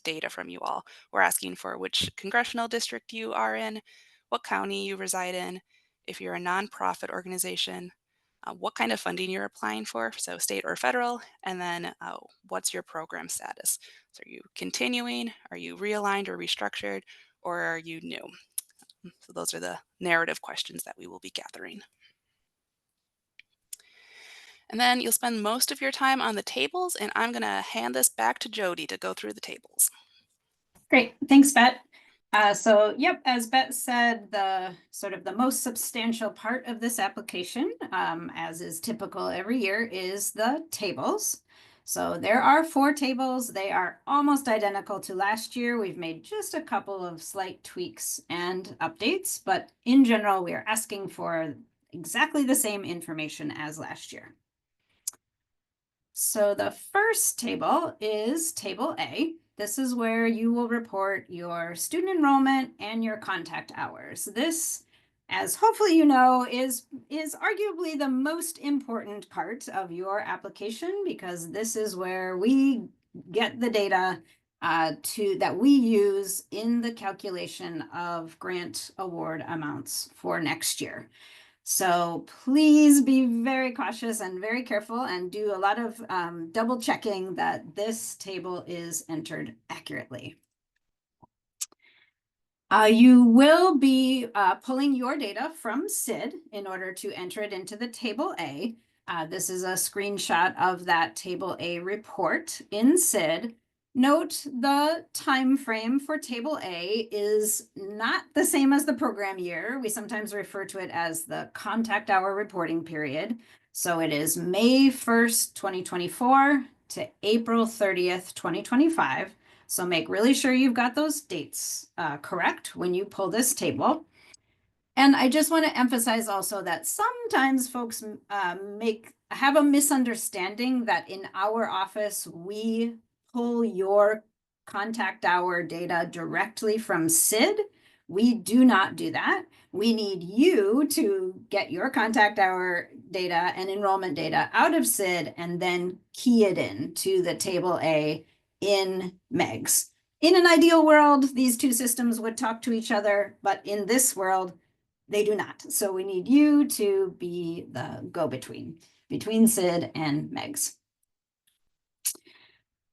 data from you all. We're asking for which congressional district you are in, what county you reside in, if you're a nonprofit organization, what kind of funding you're applying for, so state or federal, and then what's your program status. So are you continuing, are you realigned or restructured, or are you new? So those are the narrative questions that we will be gathering. And then you'll spend most of your time on the tables, and I'm going to hand this back to Jody to go through the tables. Great, thanks, Bet. So yep, as Bet said, the most substantial part of this application, as is typical every year, is the tables. So there are 4 tables. They are almost identical to last year. We've made just a couple of slight tweaks and updates, but in general, we are asking for exactly the same information as last year. So the first table is Table A. This is where you will report your student enrollment and your contact hours. This, as hopefully you know, is arguably the most important part of your application, because this is where we get the data that we use in the calculation of grant award amounts for next year. So please be very cautious and very careful and do a lot of double checking that this table is entered accurately. You will be pulling your data from SID in order to enter it into the Table A. This is a screenshot of that Table A report in SID. Note the time frame for Table A is not the same as the program year. We sometimes refer to it as the contact hour reporting period. So it is May 1st, 2024 to April 30th, 2025. So make really sure you've got those dates correct when you pull this table. And I just want to emphasize also that sometimes folks have a misunderstanding that in our office, we pull your contact hour data directly from SID. We do not do that. We need you to get your contact hour data and enrollment data out of SID and then key it in to the Table A in MEGS. In an ideal world, these two systems would talk to each other, but in this world, they do not. So we need you to be the go-between between SID and MEGS.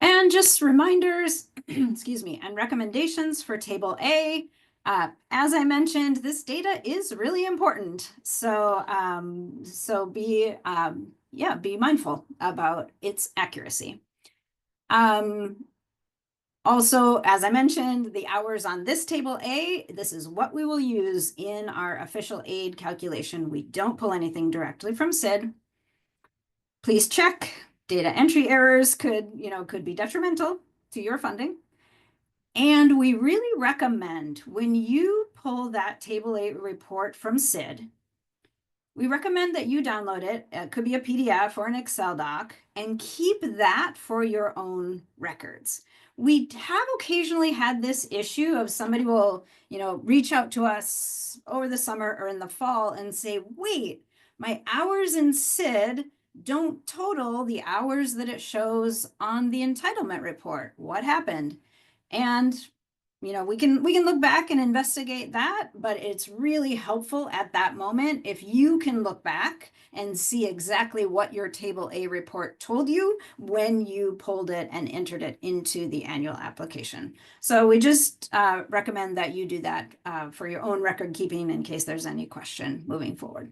And just reminders, excuse me, and recommendations for Table A. As I mentioned, this data is really important. So, be mindful about its accuracy. Also, as I mentioned, the hours on this Table A, this is what we will use in our official aid calculation. We don't pull anything directly from SID. Please check. Data entry errors could be detrimental to your funding. And we really recommend when you pull that Table A report from SID, we recommend that you download it. It could be a PDF or an Excel doc, and keep that for your own records. We have occasionally had this issue of somebody will, reach out to us over the summer or in the fall and say, wait, my hours in SID don't total the hours that it shows on the entitlement report. What happened? And we can look back and investigate that, but it's really helpful at that moment if you can look back and see exactly what your Table A report told you when you pulled it and entered it into the annual application. So we just recommend that you do that for your own record keeping in case there's any question moving forward.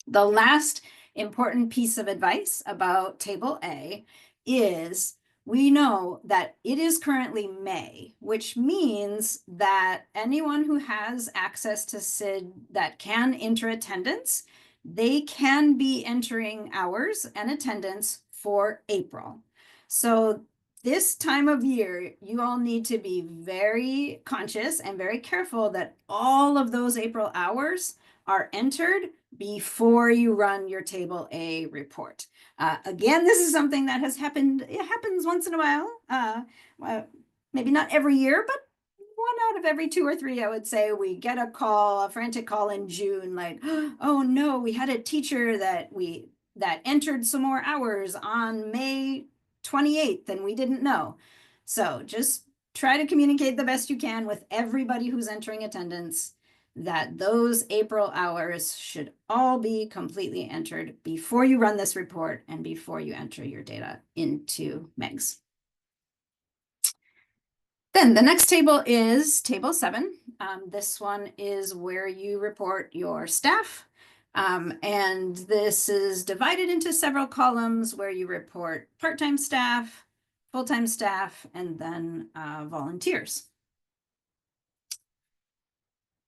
The last important piece of advice about Table A is we know that it is currently May, which means that anyone who has access to SID that can enter attendance, they can be entering hours and attendance for April. So this time of year, you all need to be very conscious and very careful that all of those April hours are entered before you run your Table A report. Again, this is something that has happened. It happens once in a while, maybe not every year, but 1 out of every 2 or 3, I would say, we get a frantic call in June, like, oh no, we had a teacher that entered some more hours on May 28th and we didn't know. So just try to communicate the best you can with everybody who's entering attendance that those April hours should all be completely entered before you run this report and before you enter your data into MEGS. Then the next table is Table 7. This one is where you report your staff. And this is divided into several columns where you report part-time staff, full-time staff, and then volunteers.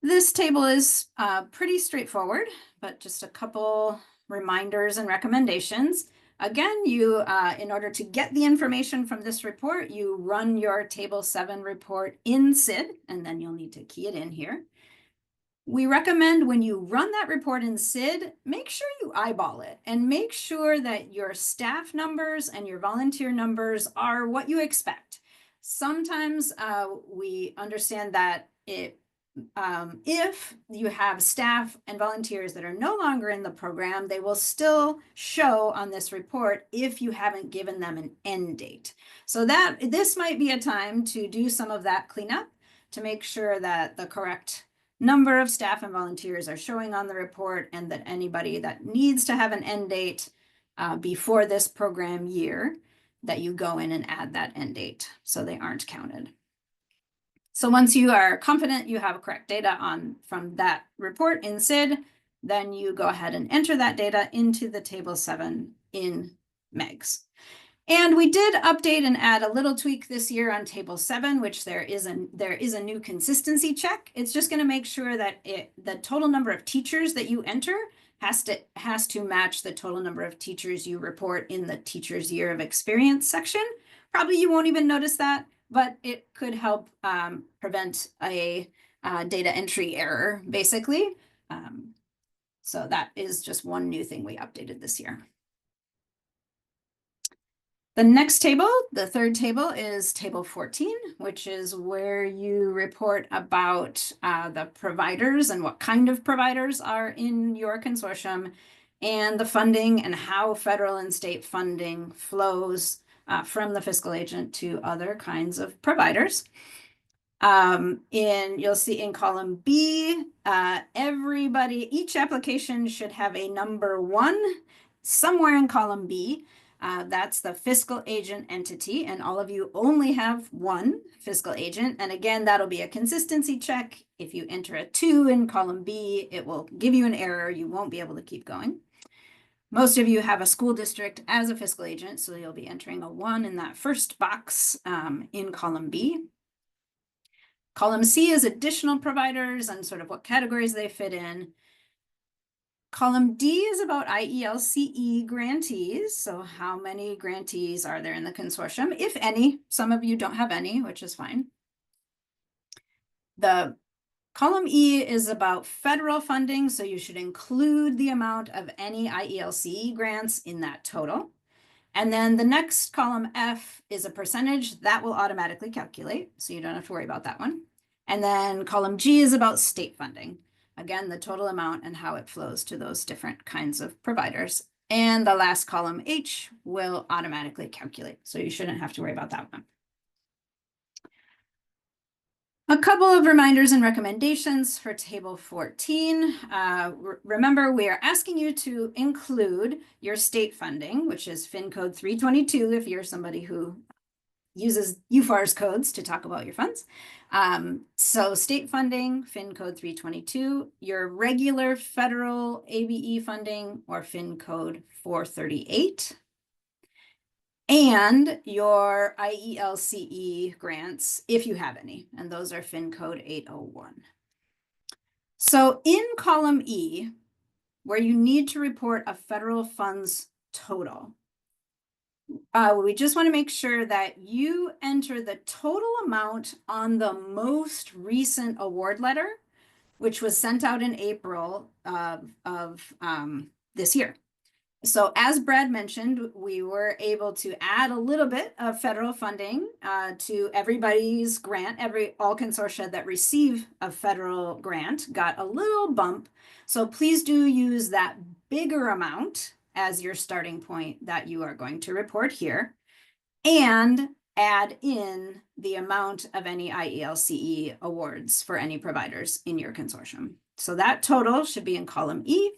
This table is pretty straightforward, but just a couple reminders and recommendations. Again, in order to get the information from this report, you run your Table 7 report in SID, and then you'll need to key it in here. We recommend when you run that report in SID, make sure you eyeball it and make sure that your staff numbers and your volunteer numbers are what you expect. Sometimes we understand that if you have staff and volunteers that are no longer in the program, they will still show on this report if you haven't given them an end date. So that this might be a time to do some of that cleanup to make sure that the correct number of staff and volunteers are showing on the report, and that anybody that needs to have an end date before this program year, that you go in and add that end date so they aren't counted. So once you are confident you have correct data from that report in SID, then you go ahead and enter that data into the table 7 in MEGS. And we did update and add a little tweak this year on table 7, which there is a new consistency check. It's just going to make sure that the total number of teachers that you enter has to match the total number of teachers you report in the teacher's year of experience section. Probably you won't even notice that, but it could help prevent a data entry error, basically. So that is just one new thing we updated this year. The next table, the third table, is table 14, which is where you report about the providers and what kind of providers are in your consortium, and the funding and how federal and state funding flows from the fiscal agent to other kinds of providers. You'll see in column B, each application should have a number 1 somewhere in column B. That's the fiscal agent entity, and all of you only have one fiscal agent. And again, that'll be a consistency check. If you enter a 2 in column B, it will give you an error. You won't be able to keep going. Most of you have a school district as a fiscal agent, so you'll be entering a 1 in that first box in column B. Column C is additional providers and sort of what categories they fit in. Column D is about IELCE grantees. So how many grantees are there in the consortium, if any? Some of you don't have any, which is fine. The column E is about federal funding, so you should include the amount of any IELCE grants in that total. And then the next column F is a percentage that will automatically calculate, so you don't have to worry about that one. And then column G is about state funding. Again, the total amount and how it flows to those different kinds of providers. And the last column H will automatically calculate, so you shouldn't have to worry about that one. A couple of reminders and recommendations for table 14. Remember, we are asking you to include your state funding, which is FIN code 322 if you're somebody who uses UFARS codes to talk about your funds. So state funding, FIN code 322, your regular federal ABE funding, or FIN code 438. And your IELCE grants, if you have any, and those are FIN code 801. So in column E, where you need to report a federal funds total, we just want to make sure that you enter the total amount on the most recent award letter, which was sent out in April of this year. So as Brad mentioned, we were able to add a little bit of federal funding to everybody's grant. All consortia that receive a federal grant got a little bump. So please do use that bigger amount as your starting point that you are going to report here, and add in the amount of any IELCE awards for any providers in your consortium. So that total should be in column E.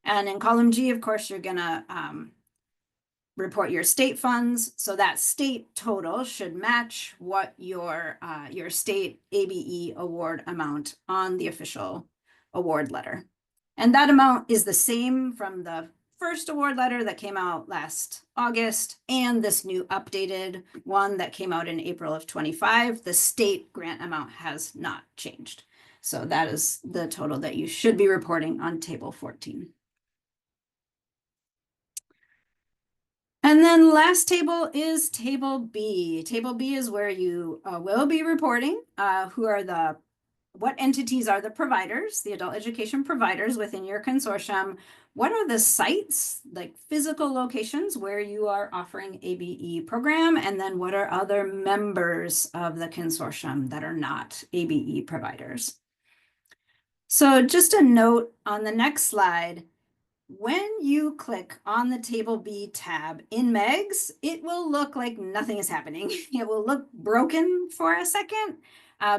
And in column G, of course, you're gonna report your state funds. So that state total should match what your state ABE award amount on the official award letter. And that amount is the same from the first award letter that came out last August and this new updated one that came out in April of 25. The state grant amount has not changed. So that is the total that you should be reporting on table 14. And then last table is table B. Table B is where you will be reporting what entities are the providers, the adult education providers within your consortium. What are the sites, like physical locations where you are offering ABE program? And then what are other members of the consortium that are not ABE providers? So just a note on the next slide, when you click on the Table B tab in MEGS, it will look like nothing is happening. It will look broken for a second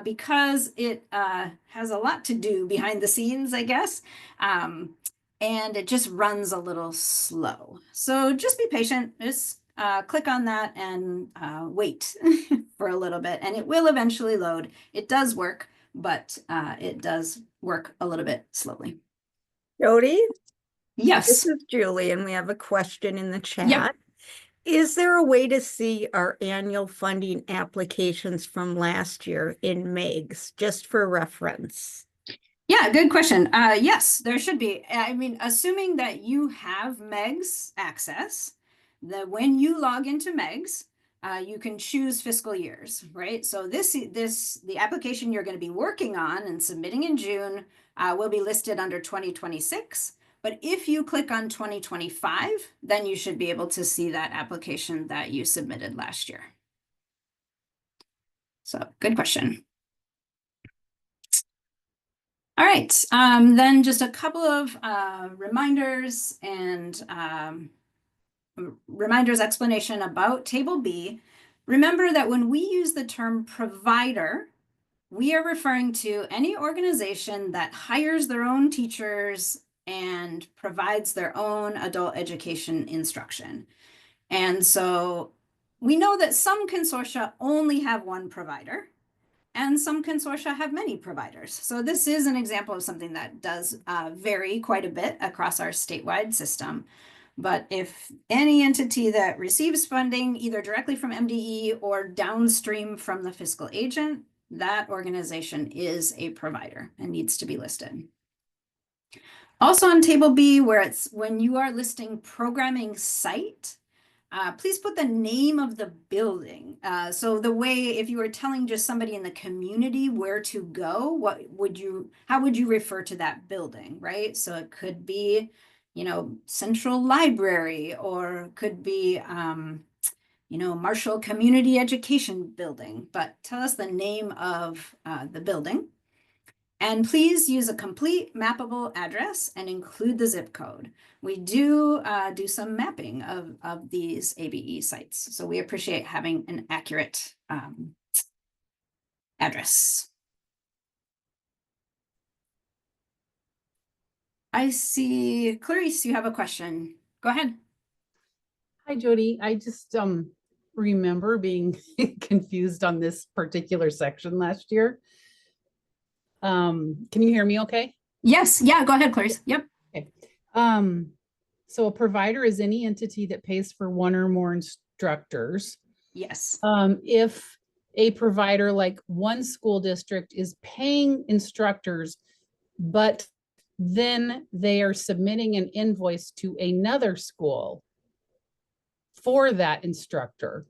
because it has a lot to do behind the scenes, I guess. And it just runs a little slow. So just be patient, just click on that and wait for a little bit, and it will eventually load. It does work, but it does work a little bit slowly. Jody, this Yes. is Julie, and we have a question in the chat. Yep. Is there a way to see our annual funding applications from last year in MEGS, just for reference? Yeah, good question. Yes, there should be. I mean, assuming that you have MEGS access, that when you log into MEGS, you can choose fiscal years, right? So the application you're going to be working on and submitting in June will be listed under 2026. But if you click on 2025, then you should be able to see that application that you submitted last year. So good question. All right, then just a couple of reminders and explanation about Table B. Remember that when we use the term provider, we are referring to any organization that hires their own teachers and provides their own adult education instruction. And so we know that some consortia only have one provider, and some consortia have many providers. So this is an example of something that does vary quite a bit across our statewide system. But if any entity that receives funding either directly from MDE or downstream from the fiscal agent, that organization is a provider and needs to be listed. Also on Table B, when you are listing programming site, please put the name of the building. So the way, if you were telling just somebody in the community where to go, how would you refer to that building, right? So it could be, Central Library, or could be, Marshall Community Education Building, but tell us the name of the building. And please use a complete mappable address and include the zip code. We do some mapping of these ABE sites, so we appreciate having an accurate address. I see, Clarice, you have a question. Go ahead. Hi, Jody. I just remember being confused on this particular section last year. Can you hear me okay? Yes. Yeah, go ahead, Clarice. Yep. Okay. So a provider is any entity that pays for one or more instructors. Yes. If a provider, like one school district, is paying instructors, but then they are submitting an invoice to another school for that instructor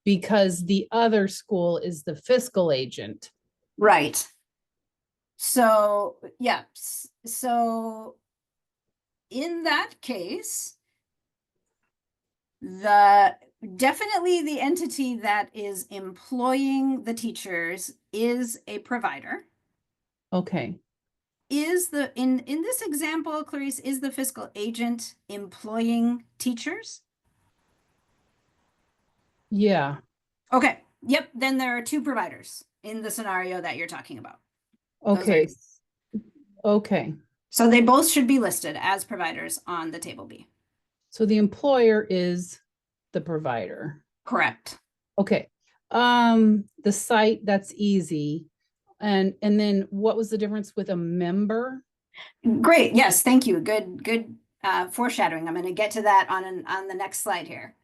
because the other school is the fiscal agent. Right. So, yeah. So in that case, definitely the entity that is employing the teachers is a provider. Okay. In this example, Clarice, is the fiscal agent employing teachers? Yeah. Okay. Yep. Then there are two providers in the scenario that you're talking about. Okay. Okay. So they both should be listed as providers on the Table B. So the employer is the provider. Correct. Okay. The site, that's easy. And then what was the difference with a member? Great. Yes. Thank you. Good foreshadowing. I'm going to get to that on the next slide here.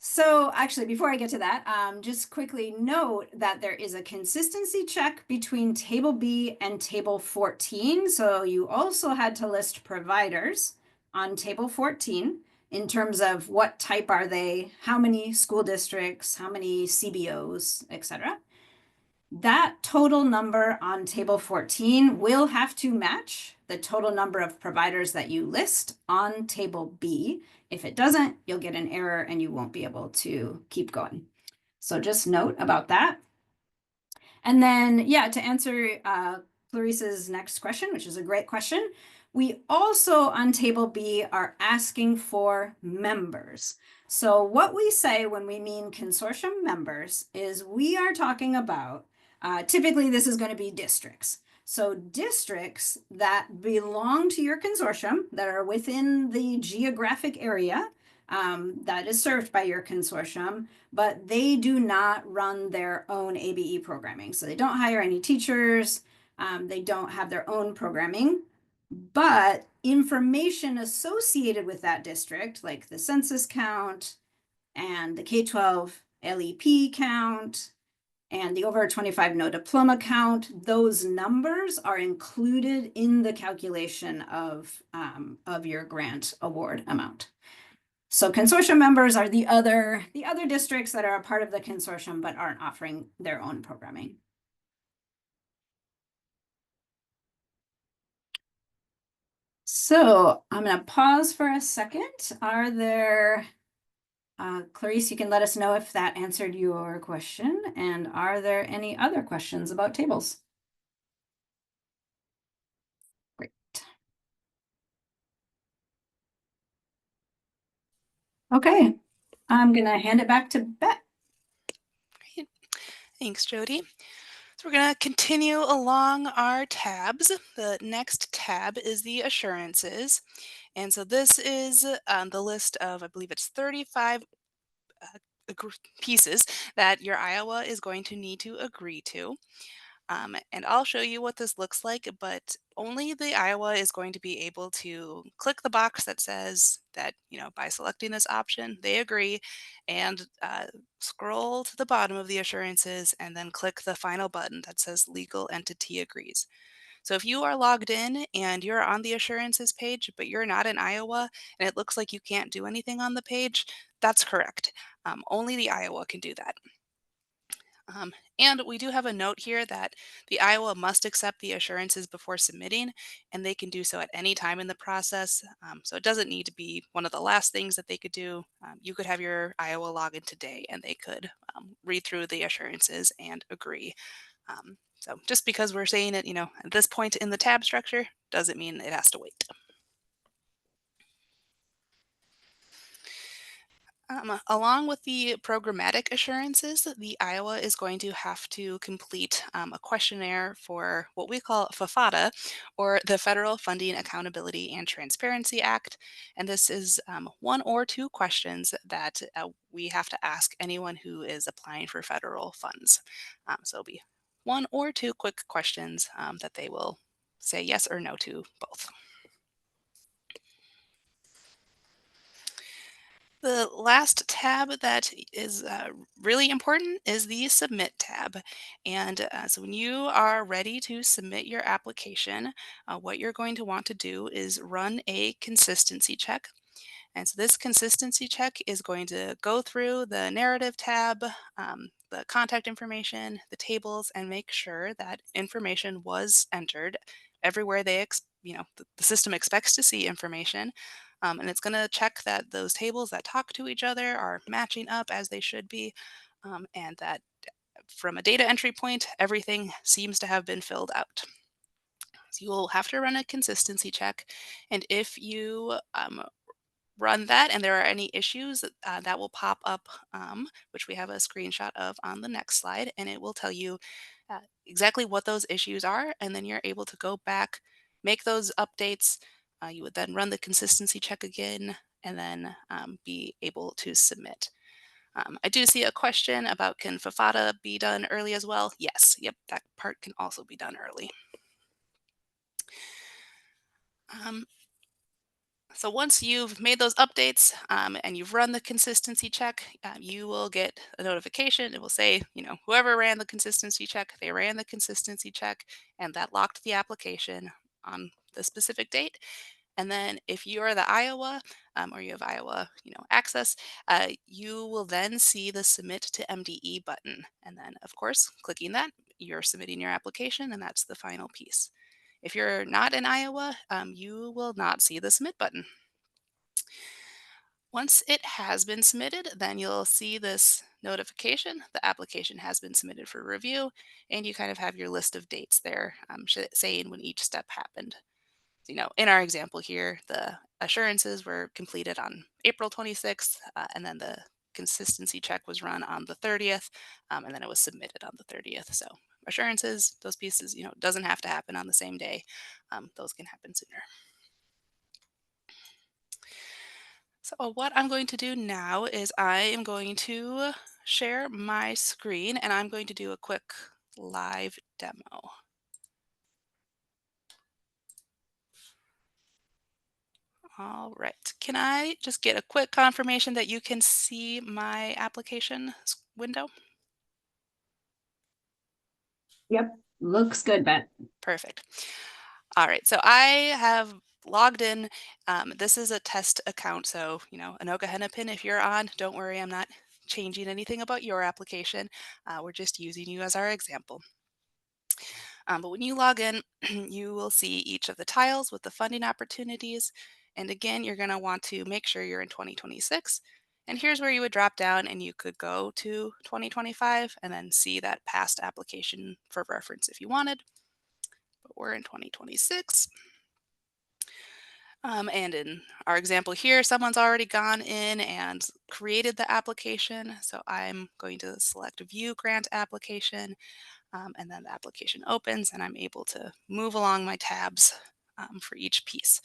So actually, before I get to that, just quickly note that there is a consistency check between Table B and Table 14. So you also had to list providers on Table 14 in terms of what type are they, how many school districts, how many CBOs, etc. That total number on Table 14 will have to match the total number of providers that you list on Table B. If it doesn't, you'll get an error and you won't be able to keep going. So just note about that. And then, yeah, to answer Clarice's next question, which is a great question, we also on table B are asking for members. So what we say when we mean consortium members is we are talking about, typically this is going to be districts. So districts that belong to your consortium that are within the geographic area that is served by your consortium, but they do not run their own ABE programming. So they don't hire any teachers, they don't have their own programming, but information associated with that district, like the census count and the K-12 LEP count, and the over 25 no diploma count, those numbers are included in the calculation of your grant award amount. So consortium members are the other districts that are a part of the consortium but aren't offering their own programming. So I'm going to pause for a second. Are there, Clarice, you can let us know if that answered your question. And are there any other questions about tables? Great. Okay, I'm going to hand it back to Beth. Great. Thanks, Jody. So we're going to continue along our tabs. The next tab is the assurances. And so this is the list of, I believe it's 35 pieces that your Iowa is going to need to agree to. And I'll show you what this looks like, but only the Iowa is going to be able to click the box that says that, by selecting this option, they agree, and scroll to the bottom of the assurances and then click the final button that says legal entity agrees. So if you are logged in and you're on the assurances page, but you're not in Iowa and it looks like you can't do anything on the page, that's correct. Only the Iowa can do that. And we do have a note here that the Iowa must accept the assurances before submitting, and they can do so at any time in the process. So it doesn't need to be one of the last things that they could do. You could have your Iowa login today, and they could read through the assurances and agree. So just because we're saying it, at this point in the tab structure, doesn't mean it has to wait. Along with the programmatic assurances, the Iowa is going to have to complete a questionnaire for what we call FFATA, or the Federal Funding Accountability and Transparency Act. And this is one or two questions that we have to ask anyone who is applying for federal funds. So it'll be one or two quick questions that they will say yes or no to both. The last tab that is really important is the Submit tab. And so when you are ready to submit your application, what you're going to want to do is run a consistency check. And so this consistency check is going to go through the narrative tab, the contact information, the tables, and make sure that information was entered everywhere the system expects to see information. And it's going to check that those tables that talk to each other are matching up as they should be, and that from a data entry point, everything seems to have been filled out. So you'll have to run a consistency check. And if you run that and there are any issues, that will pop up, which we have a screenshot of on the next slide, and it will tell you exactly what those issues are, and then you're able to go back, make those updates. You would then run the consistency check again, and then be able to submit. I do see a question about, can FFATA be done early as well? Yes, yep, that part can also be done early. So once you've made those updates and you've run the consistency check, you will get a notification. It will say, whoever ran the consistency check, they ran the consistency check, and that locked the application on the specific date. And then if you are the Iowa or you have Iowa, access, you will then see the Submit to MDE button. And then, of course, clicking that, you're submitting your application, and that's the final piece. If you're not in Iowa, you will not see the Submit button. Once it has been submitted, then you'll see this notification. The application has been submitted for review, and you kind of have your list of dates there saying when each step happened. In our example here, the assurances were completed on April 26th, and then the consistency check was run on the 30th, and then it was submitted on the 30th. So assurances, those pieces, doesn't have to happen on the same day. Those can happen sooner. So what I'm going to do now is I am going to share my screen, and I'm going to do a quick live demo. All right. Can I just get a quick confirmation that you can see my application window? Yep, looks good, Beth. Perfect. All right. So I have logged in. This is a test account. So, Anoka Hennepin, if you're on, don't worry, I'm not changing anything about your application. We're just using you as our example. But when you log in, you will see each of the tiles with the funding opportunities. And again, you're going to want to make sure you're in 2026. And here's where you would drop down and you could go to 2025 and then see that past application for reference if you wanted. But we're in 2026. And in our example here, someone's already gone in and created the application. So I'm going to select View Grant Application. And then the application opens and I'm able to move along my tabs for each piece.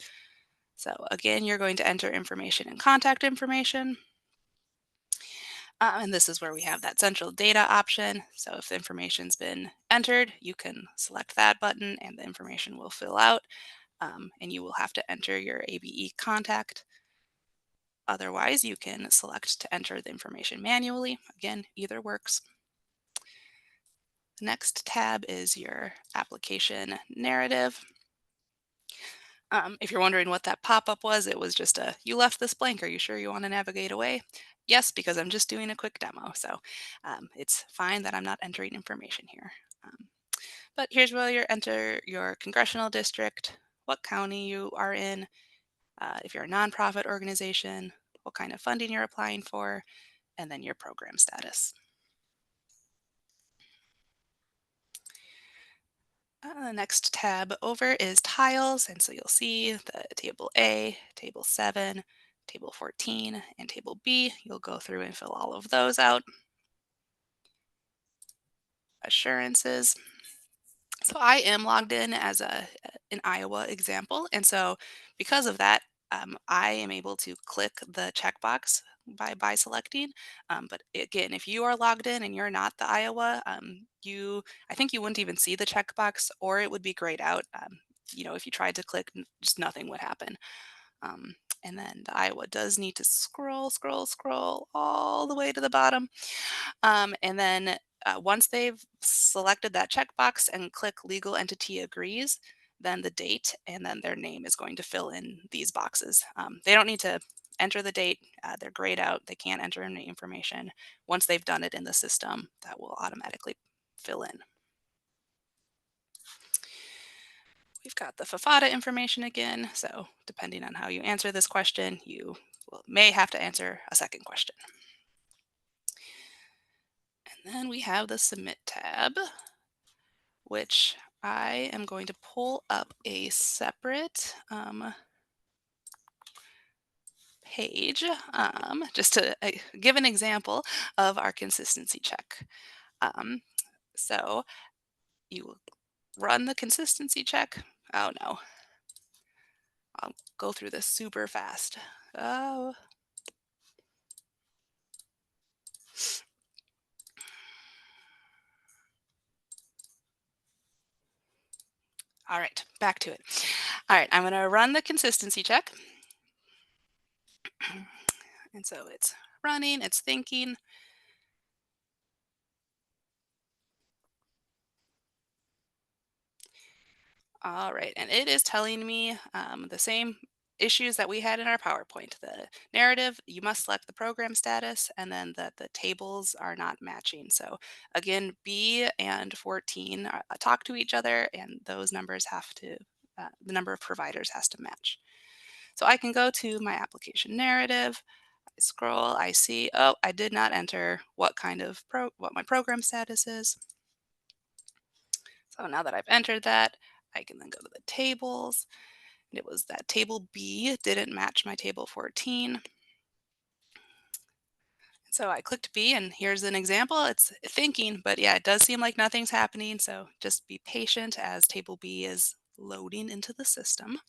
So again, you're going to enter information and contact information. And this is where we have that central data option. So if the information's been entered, you can select that button and the information will fill out. And you will have to enter your ABE contact. Otherwise, you can select to enter the information manually. Again, either works. The next tab is your application narrative. If you're wondering what that pop-up was, it was just you left this blank. Are you sure you want to navigate away? Yes, because I'm just doing a quick demo. So it's fine that I'm not entering information here. But here's where you enter your congressional district, what county you are in, if you're a nonprofit organization, what kind of funding you're applying for, and then your program status. The next tab over is tiles, and so you'll see the table A, table 7, table 14, and table B. You'll go through and fill all of those out. Assurances. So I am logged in as an Iowa example, and so because of that, I am able to click the checkbox by selecting. But again, if you are logged in and you're not the Iowa, I think you wouldn't even see the checkbox, or it would be grayed out. If you tried to click, just nothing would happen. And then the Iowa does need to scroll all the way to the bottom. And then once they've selected that checkbox and click legal entity agrees, then the date and then their name is going to fill in these boxes. They don't need to enter the date. They're grayed out. They can't enter any information. Once they've done it in the system, that will automatically fill in. We've got the FFATA information again. So depending on how you answer this question, you may have to answer a second question. And then we have the Submit tab, which I am going to pull up a separate page just to give an example of our consistency check. So you will run the consistency check. Oh no, I'll go through this super fast. Oh. All right, back to it. All right, I'm going to run the consistency check. And so it's running, it's thinking. All right, and it is telling me the same issues that we had in our PowerPoint. The narrative, you must select the program status, and then that the tables are not matching. So again, B and 14 talk to each other, and those numbers have to, the number of providers has to match. So I can go to my application narrative. Scroll, I see, oh, I did not enter what my program status is. So now that I've entered that, I can then go to the tables. And it was that table B didn't match my table 14. So I clicked B, and here's an example. It's thinking, but yeah, it does seem like nothing's happening. So just be patient as table B is loading into the system.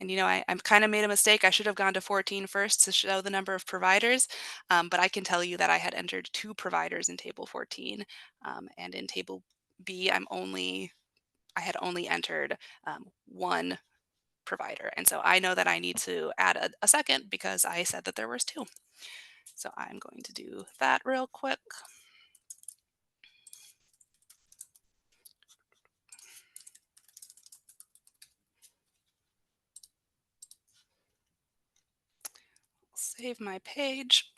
And I'm kind of made a mistake. I should have gone to 14 first to show the number of providers, but I can tell you that I had entered 2 providers in table 14, and in table B, I had only entered 1 provider, and so I know that I need to add a second because I said that there was 2. So I'm going to do that real quick. Save my page.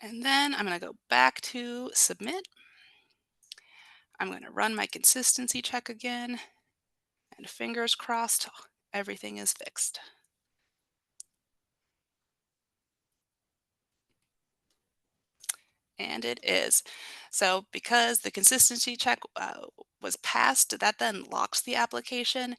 And then I'm going to go back to submit. I'm going to run my consistency check again, and fingers crossed, everything is fixed. And it is. So because the consistency check was passed, that then locks the application.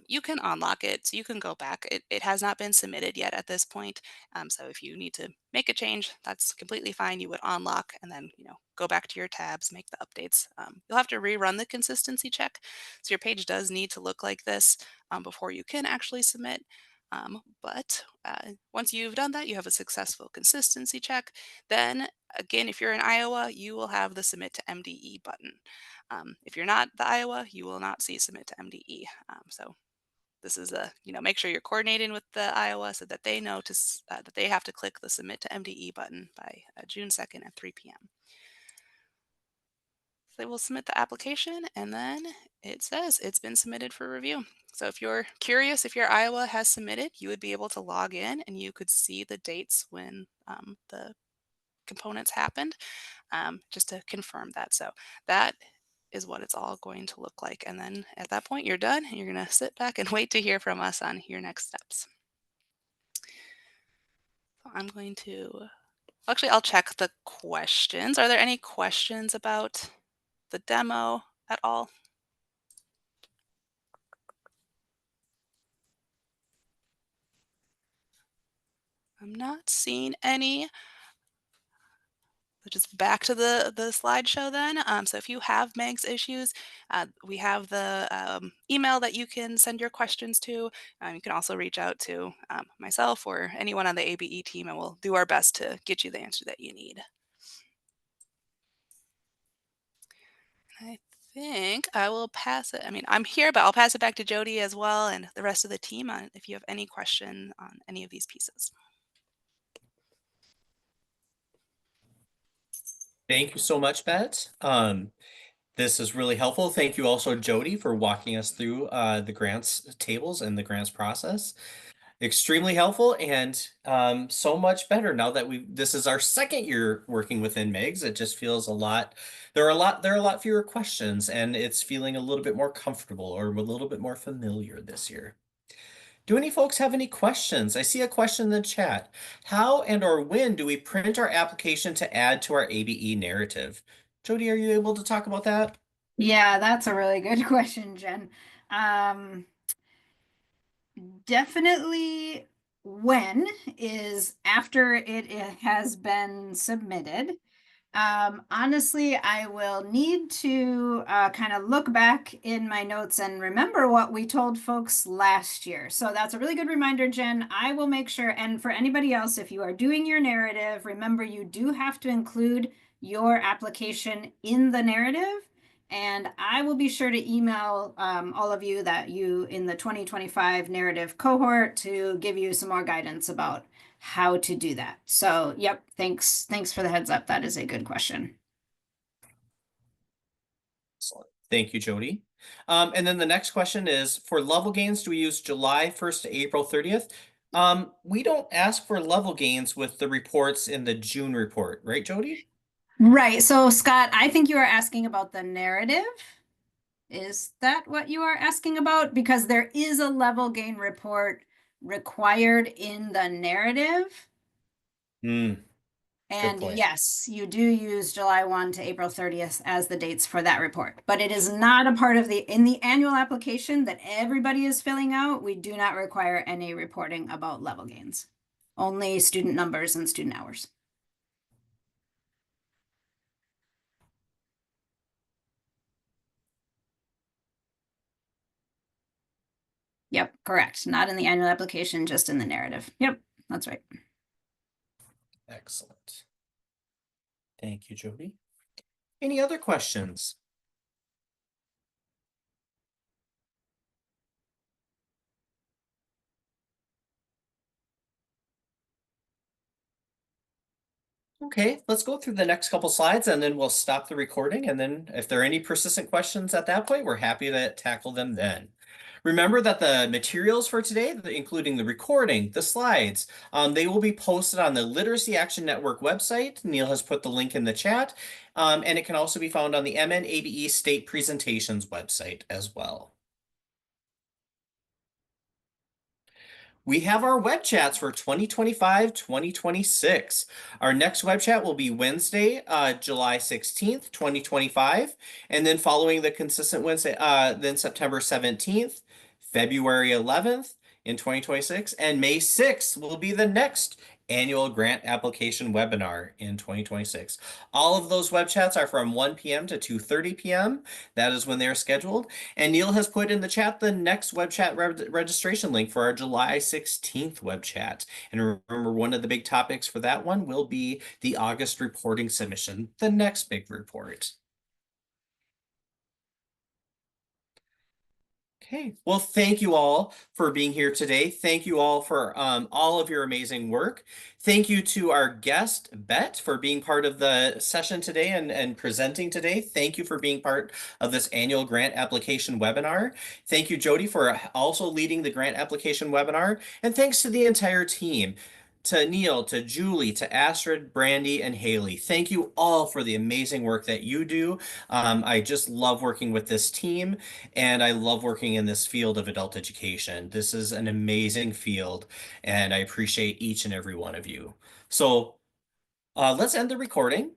You can unlock it, so you can go back. It has not been submitted yet at this point. So if you need to make a change, that's completely fine. You would unlock and then go back to your tabs, make the updates. You'll have to rerun the consistency check. So your page does need to look like this before you can actually submit. But once you've done that, you have a successful consistency check. Then again, if you're in Iowa, you will have the Submit to MDE button. If you're not the Iowa, you will not see Submit to MDE. So this is make sure you're coordinating with the Iowa so that they know that they have to click the Submit to MDE button by June 2nd at 3 p.m. They will submit the application, and then it says it's been submitted for review. So if you're curious if your Iowa has submitted, you would be able to log in and you could see the dates when the components happened, just to confirm that. So that is what it's all going to look like. And then at that point, you're done. And you're going to sit back and wait to hear from us on your next steps. So I'm going to, actually, I'll check the questions. Are there any questions about the demo at all? I'm not seeing any. Just back to the slideshow then. So if you have Meg's issues, we have the email that you can send your questions to. You can also reach out to myself or anyone on the ABE team, and we'll do our best to get you the answer that you need. I think I will pass it. I mean, I'm here, but I'll pass it back to Jody as well and the rest of the team if you have any question on any of these pieces. Thank you so much, Bet. This is really helpful. Thank you also, Jody, for walking us through the grants tables and the grants process. Extremely helpful and so much better now that this is our second year working within MEGS. It just feels there are a lot fewer questions, and it's feeling a little bit more comfortable or a little bit more familiar this year. Do any folks have any questions? I see a question in the chat. How and or when do we print our application to add to our ABE narrative? Jody, are you able to talk about that? Yeah, that's a really good question, Jen. Definitely when is after it has been submitted. Honestly, I will need to kind of look back in my notes and remember what we told folks last year. So that's a really good reminder, Jen. I will make sure, and for anybody else, if you are doing your narrative, remember you do have to include your application in the narrative. And I will be sure to email all of you that you in the 2025 narrative cohort to give you some more guidance about how to do that. So, yep, thanks for the heads up. That is a good question. Excellent. Thank you, Jody. And then the next question is, for level gains, do we use July 1st to April 30th? We don't ask for level gains with the reports in the June report, right, Jody? Right. So, Scott, I think you are asking about the narrative. Is that what you are asking about? Because there is a level gain report required in the narrative. Hmm. And point. yes, you do use July 1 to April 30th as the dates for that report, but it is not a part of in the annual application that everybody is filling out. We do not require any reporting about level gains, only student numbers and student hours. Yep, correct. Not in the annual application, just in the narrative. Yep, that's right. Excellent. Thank you, Jody. Any other questions? Okay, let's go through the next couple slides and then we'll stop the recording. And then if there are any persistent questions at that point, we're happy to tackle them then. Remember that the materials for today, including the recording, the slides, they will be posted on the Literacy Action Network website. Neil has put the link in the chat, and it can also be found on the MN ABE State Presentations website as well. We have our web chats for 2025-2026. Our next web chat will be Wednesday, July 16th, 2025. And then following the consistent Wednesday, then September 17th, February 11th in 2026, and May 6th will be the next annual grant application webinar in 2026. All of those web chats are from 1 p.m. to 2:30 p.m. That is when they're scheduled. And Neil has put in the chat the next web chat registration link for our July 16th web chat. And remember, one of the big topics for that one will be the August reporting submission, the next big report. Okay, well, thank you all for being here today. Thank you all for all of your amazing work. Thank you to our guest, Bet, for being part of the session today and presenting today. Thank you for being part of this annual grant application webinar. Thank you, Jody, for also leading the grant application webinar. And thanks to the entire team. To Neil, to Julie, to Astrid, Brandy, and Haley. Thank you all for the amazing work that you do. I just love working with this team, and I love working in this field of adult education. This is an amazing field, and I appreciate each and every one of you. So let's end the recording.